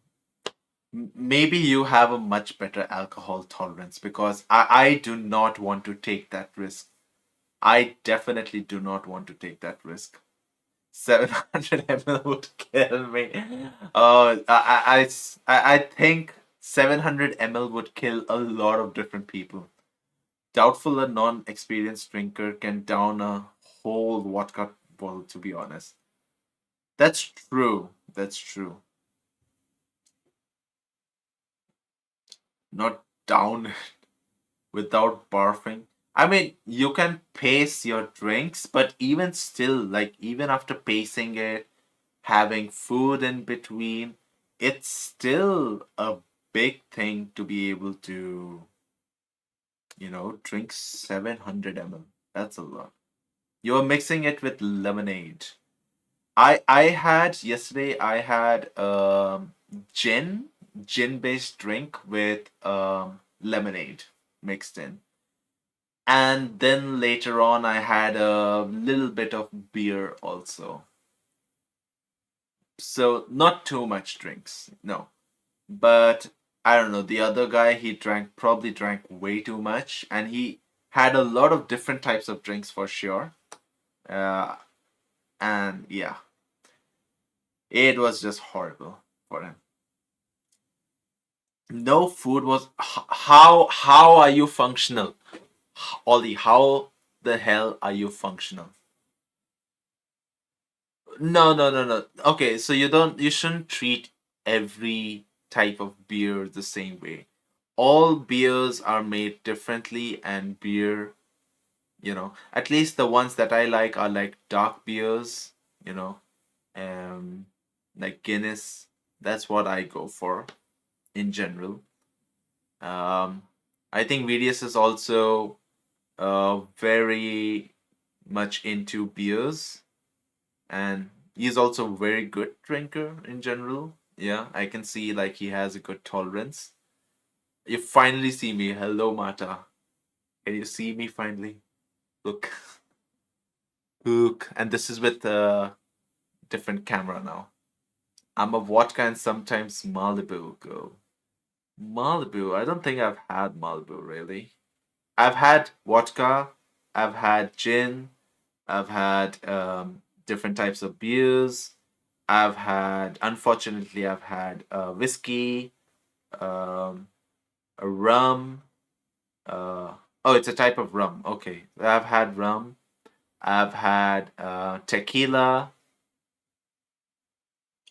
maybe you have a much better alcohol tolerance because I do not want to take that risk. I definitely do not want to take that risk. 700 ml would kill me. I think 700 ml would kill a lot of different people. Doubtful a non experienced drinker can down a whole vodka bottle, to be honest. That's true. That's true. Not down without barfing. I mean, you can pace your drinks, but even still, like, even after pacing it, having food in between, it's still a big thing to be able to, drink 700 ml. That's a lot. You're mixing it with lemonade. I had yesterday I had gin gin based drink with lemonade mixed in. And then later on I had a little bit of beer also. So not too much drinks. No. But I don't know, the other guy he probably drank way too much and he had a lot of different types of drinks for sure. Uh and yeah, it was just horrible for him. No food was how are you functional? Ollie, how the hell are you functional? No. Okay, so you shouldn't treat every type of beer the same way. All beers are made differently and beer, at least the ones that I like are like dark beers, you know, um like Guinness. That's what I go for in general. Um I think VDS is also very much into beers and he's also a very good drinker in general. Yeah, I can see like he has a good tolerance. You finally see me. Hello, Mata. Can you see me finally? Look, look, and this is with a different camera now. I'm a vodka and sometimes Malibu girl. Malibu. I don't think I've had Malibu really. I've had vodka. I've had gin. I've had different types of beers. Unfortunately, I've had whiskey, um, a rum. Oh, it's a type of rum. Okay. I've had rum. I've had tequila.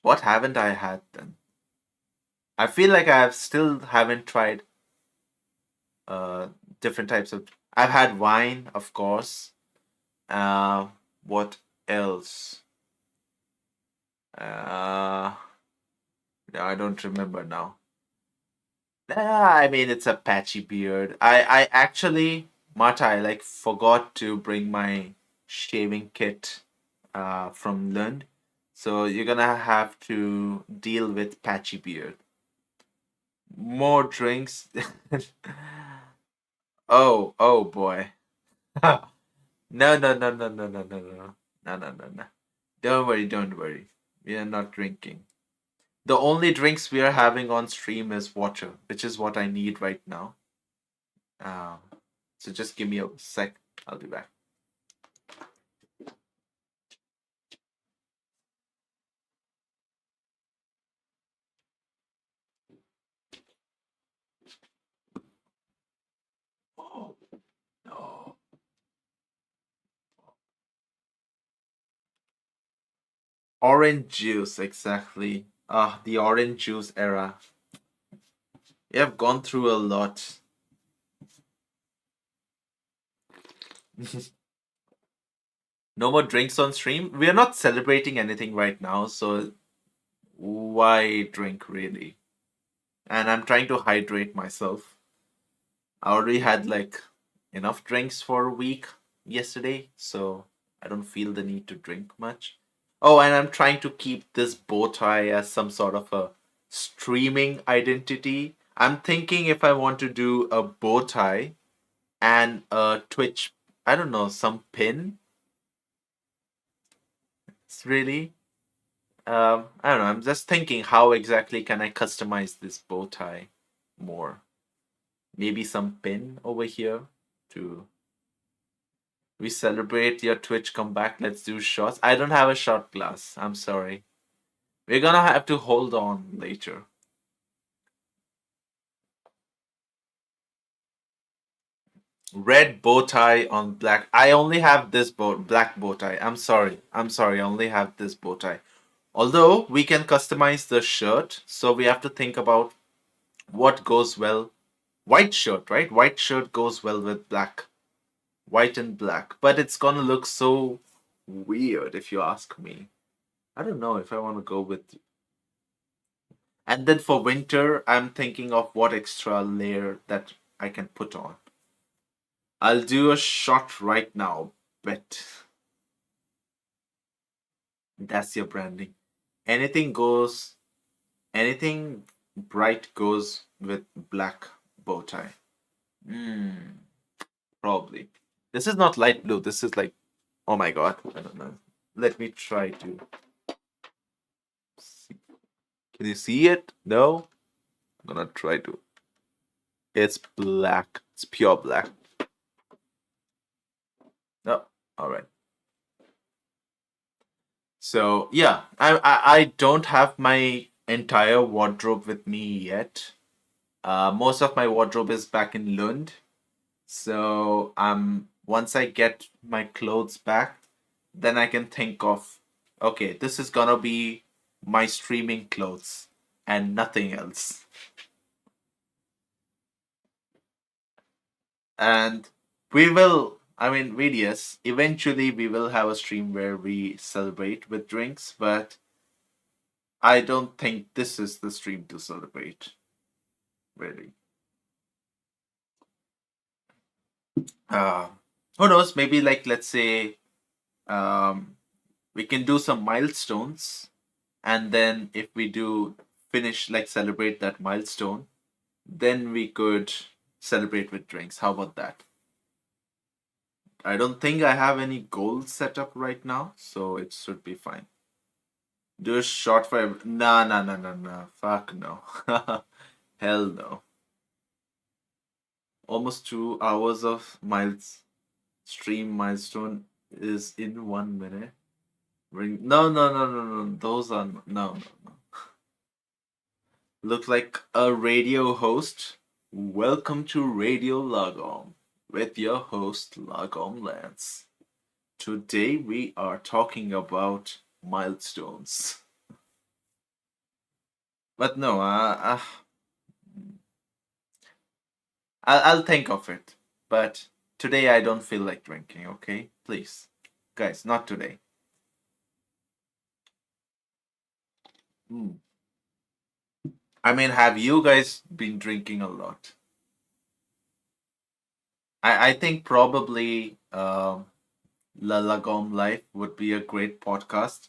What haven't I had then? I feel like I still haven't tried uh, different types of. I've had wine, of course. Uh, what else? Uh, no, I don't remember now. I mean, it's a patchy beard. I actually, Marta, I like forgot to bring my shaving kit from Lund. So you're gonna have to deal with patchy beard. More drinks. Oh boy. No. No. Don't worry. We are not drinking. The only drinks we are having on stream is water, which is what I need right now. Um, so just give me a sec. I'll be back. Oh no. Orange juice, exactly. Ah, the orange juice era. You have gone through a lot. No more drinks on stream. We are not celebrating anything right now, so why drink really? And I'm trying to hydrate myself. I already had like enough drinks for a week yesterday, so I don't feel the need to drink much. Oh, and I'm trying to keep this bow tie as some sort of a streaming identity. I'm thinking if I want to do a bow tie and a Twitch, I don't know, some pin. It's really, I don't know. I'm just thinking how exactly can I customize this bow tie more. Maybe some pin over here to we celebrate your Twitch comeback. Let's do shots. I don't have a shot glass. I'm sorry. We're gonna have to hold on later. Red bow tie on black. I only have this black bow tie. I'm sorry. I'm sorry. I only have this bow tie. Although we can customize the shirt, so we have to think about what goes well. White shirt, right? White shirt goes well with black. White and black. But it's gonna look so weird if you ask me. I don't know if I want to go with. And then for winter, I'm thinking of what extra layer that I can put on. I'll do a shot right now, but that's your branding. Anything goes, anything bright goes with black bow tie. Hmm, probably. This is not light blue. This is like, oh my god, I don't know. Let me try to see. Can you see it? No? I'm gonna try to. It's black. It's pure black. No, all right. So yeah, I don't have my entire wardrobe with me yet. Most of my wardrobe is back in Lund. So once I get my clothes back, then I can think of okay, this is gonna be my streaming clothes and nothing else. And we will, I mean, really, yes, eventually we will have a stream where we celebrate with drinks, but I don't think this is the stream to celebrate, really. Uh, who knows? Maybe like let's say um, we can do some milestones, and then if we do finish like celebrate that milestone, then we could celebrate with drinks. How about that? I don't think I have any goals set up right now, so it should be fine. Do a shot for nah nah nah nah nah. Fuck no. Hell no. Almost 2 hours of miles stream milestone is in 1 minute. No no no no no. Those are no no no. Look like a radio host. Welcome to Radio Lagom with your host Lagom Lance. Today we are talking about milestones. But no, I'll think of it. But today I don't feel like drinking, okay? Please. Guys, not today. Hmm. I mean, have you guys been drinking a lot? I think probably La Lagom Life would be a great podcast.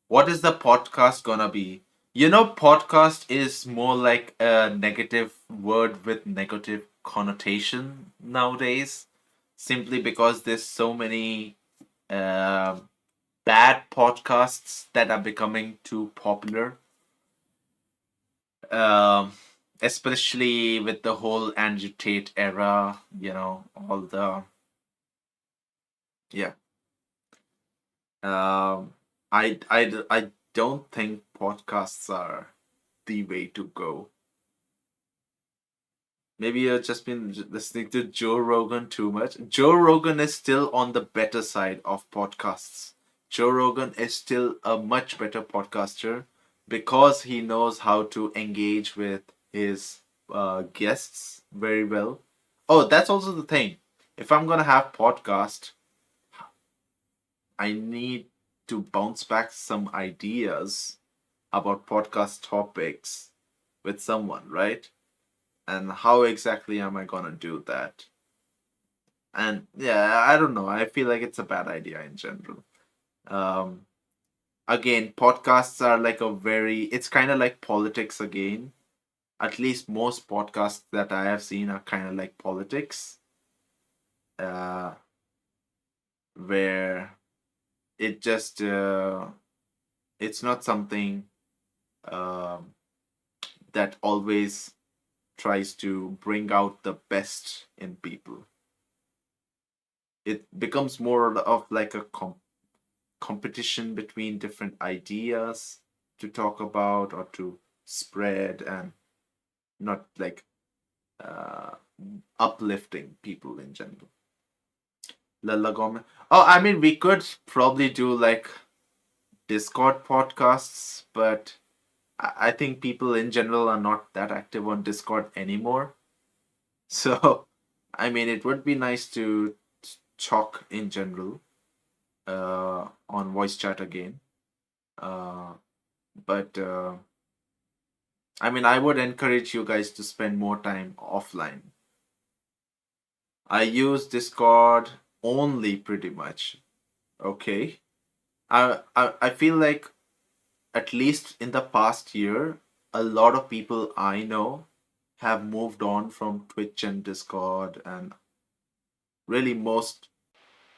What is the podcast gonna be? You know, podcast is more like a negative word with negative connotation nowadays, simply because there's so many uh, bad podcasts that are becoming too popular. Um, Especially with the whole Andrew Tate era, all the yeah. I don't think podcasts are the way to go. Maybe you've just been listening to Joe Rogan too much. Joe Rogan is still on the better side of podcasts. Joe Rogan is still a much better podcaster because he knows how to engage with his guests very well. Oh, that's also the thing. if I'm gonna have podcast, I need to bounce back some ideas about podcast topics with someone, right? And how exactly am I gonna do that? And yeah, I don't know. I feel like it's a bad idea in general. Um, Again, podcasts are like a very, it's kind of like politics again. At least most podcasts that I have seen are kind of like politics, uh, where it just, it's not something um, that always tries to bring out the best in people. It becomes more of like a competition between different ideas to talk about or to spread, and not like uh, uplifting people in general. Lala Gomez. Oh, I mean, we could probably do like Discord podcasts, but I think people in general are not that active on Discord anymore. So, I mean, it would be nice to talk in general on voice chat again. Uh, but I mean, I would encourage you guys to spend more time offline. I use Discord only pretty much. Okay. I feel like at least in the past year, a lot of people I know have moved on from Twitch and Discord and really most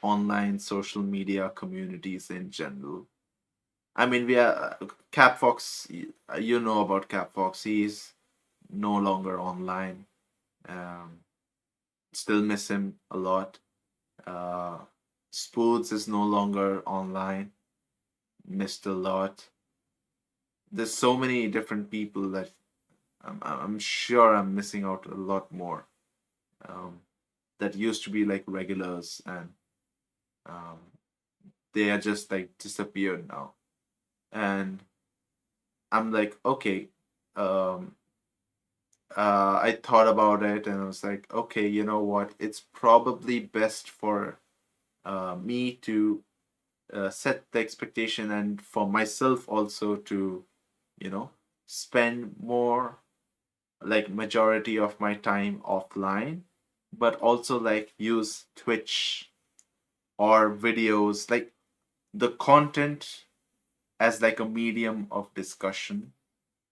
online social media communities in general. I mean, we are CapFox. You know about CapFox. He's no longer online. Um, Still miss him a lot. Uh, Spoods is no longer online. Missed a lot. There's so many different people that I'm sure I'm missing out a lot more. Um, that used to be like regulars, and um, they are just like disappeared now. And I'm like, okay, um, I thought about it and I was like, okay, you know what? It's probably best for me to set the expectation, and for myself also to, you know, spend more, like majority of my time offline, but also like use Twitch or videos, like the content as like a medium of discussion.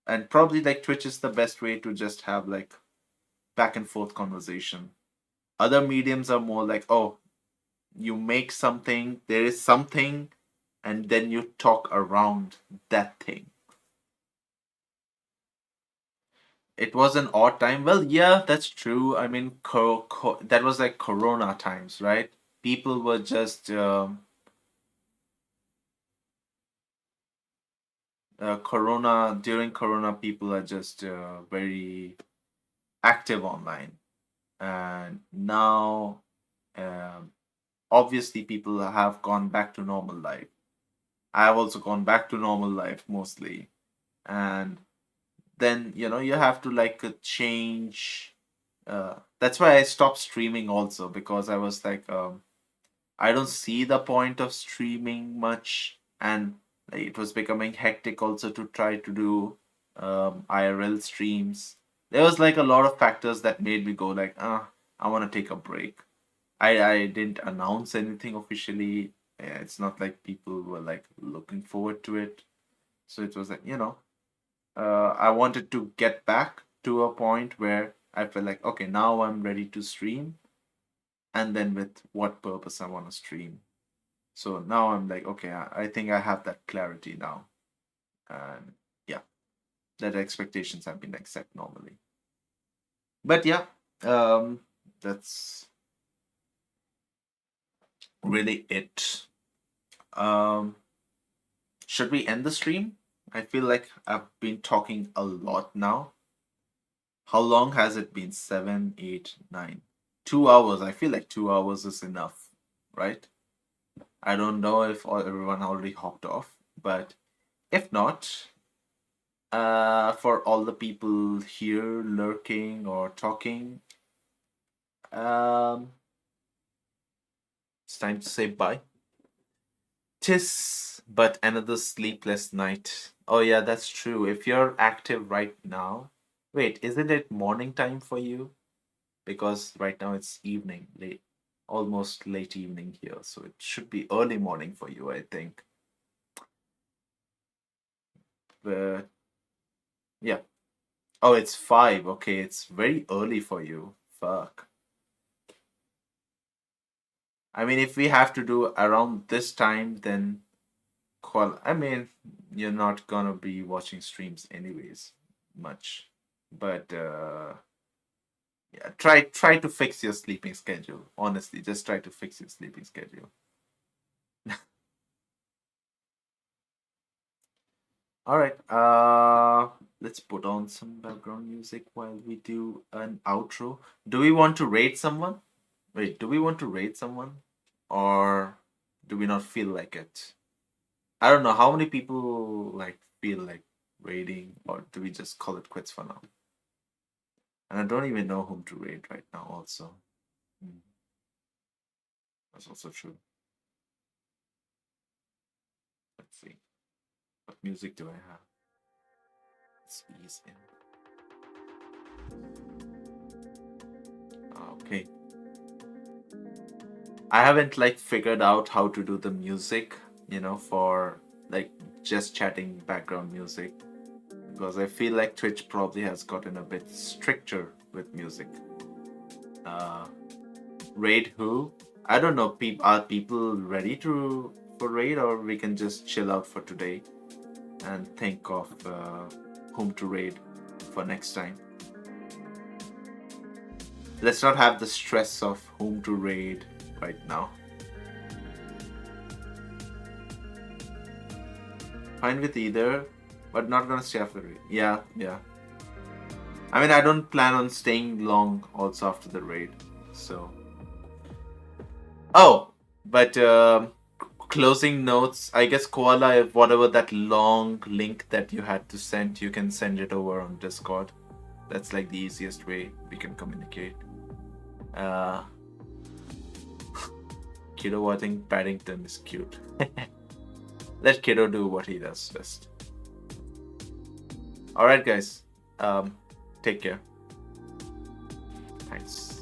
And probably like Twitch is the best way to just have like back and forth conversation. Other mediums are more like, oh, you make something, there is something, and then you talk around that thing. It was an odd time. Well, yeah, that's true. I mean, that was like Corona times, right? People were just Corona during Corona. People are just very active online, and now um, obviously people have gone back to normal life. I have also gone back to normal life mostly, and then you have to like change. That's why I stopped streaming also, because I was like, I don't see the point of streaming much, and like, it was becoming hectic also to try to do IRL streams. There was like a lot of factors that made me go like, I want to take a break. I didn't announce anything officially. It's not like people were like looking forward to it. So it was like, I wanted to get back to a point where I felt like, okay, now I'm ready to stream, and then with what purpose I want to stream. So now I'm like, okay, I think I have that clarity now. And yeah, that expectations have been like set normally. But yeah, that's really it. Um, should we end the stream? I feel like I've been talking a lot now. How long has it been? 7, 8, 9. 2 hours. I feel like 2 hours is enough, right? I don't know if everyone already hopped off, but if not, for all the people here lurking or talking, um, It's time to say bye. Tis but another sleepless night. Oh yeah, that's true. If you're active right now, wait, isn't it morning time for you? Because right now it's evening, late, almost late evening here, so it should be early morning for you, I think. But yeah. Oh, it's 5. Okay, it's very early for you. Fuck. I mean, if we have to do around this time, then I mean, you're not gonna be watching streams anyways, much. But yeah, try to fix your sleeping schedule. Honestly, just try to fix your sleeping schedule. All right. Let's put on some background music while we do an outro. Do we want to rate someone? Wait, do we want to rate someone, or do we not feel like it? I don't know how many people like feel like rating, or do we just call it quits for now? And I don't even know whom to rate right now. Also, Hmm, that's also true. Let's see. What music do I have? Let's ease in. Okay. I haven't like figured out how to do the music, for like just chatting background music, because I feel like Twitch probably has gotten a bit stricter with music. Uh, Raid who? I don't know. Are people ready to for raid, or we can just chill out for today and think of whom to raid for next time. Let's not have the stress of whom to raid right now. Fine with either, but not gonna stay after raid. Yeah, yeah. I mean, I don't plan on staying long also after the raid, so. Oh, but closing notes. I guess Koala, if whatever that long link that you had to send, you can send it over on Discord. That's like the easiest way we can communicate. Kiddo, I think Paddington is cute. Let Kiddo do what he does best. Alright, guys. Take care. Thanks.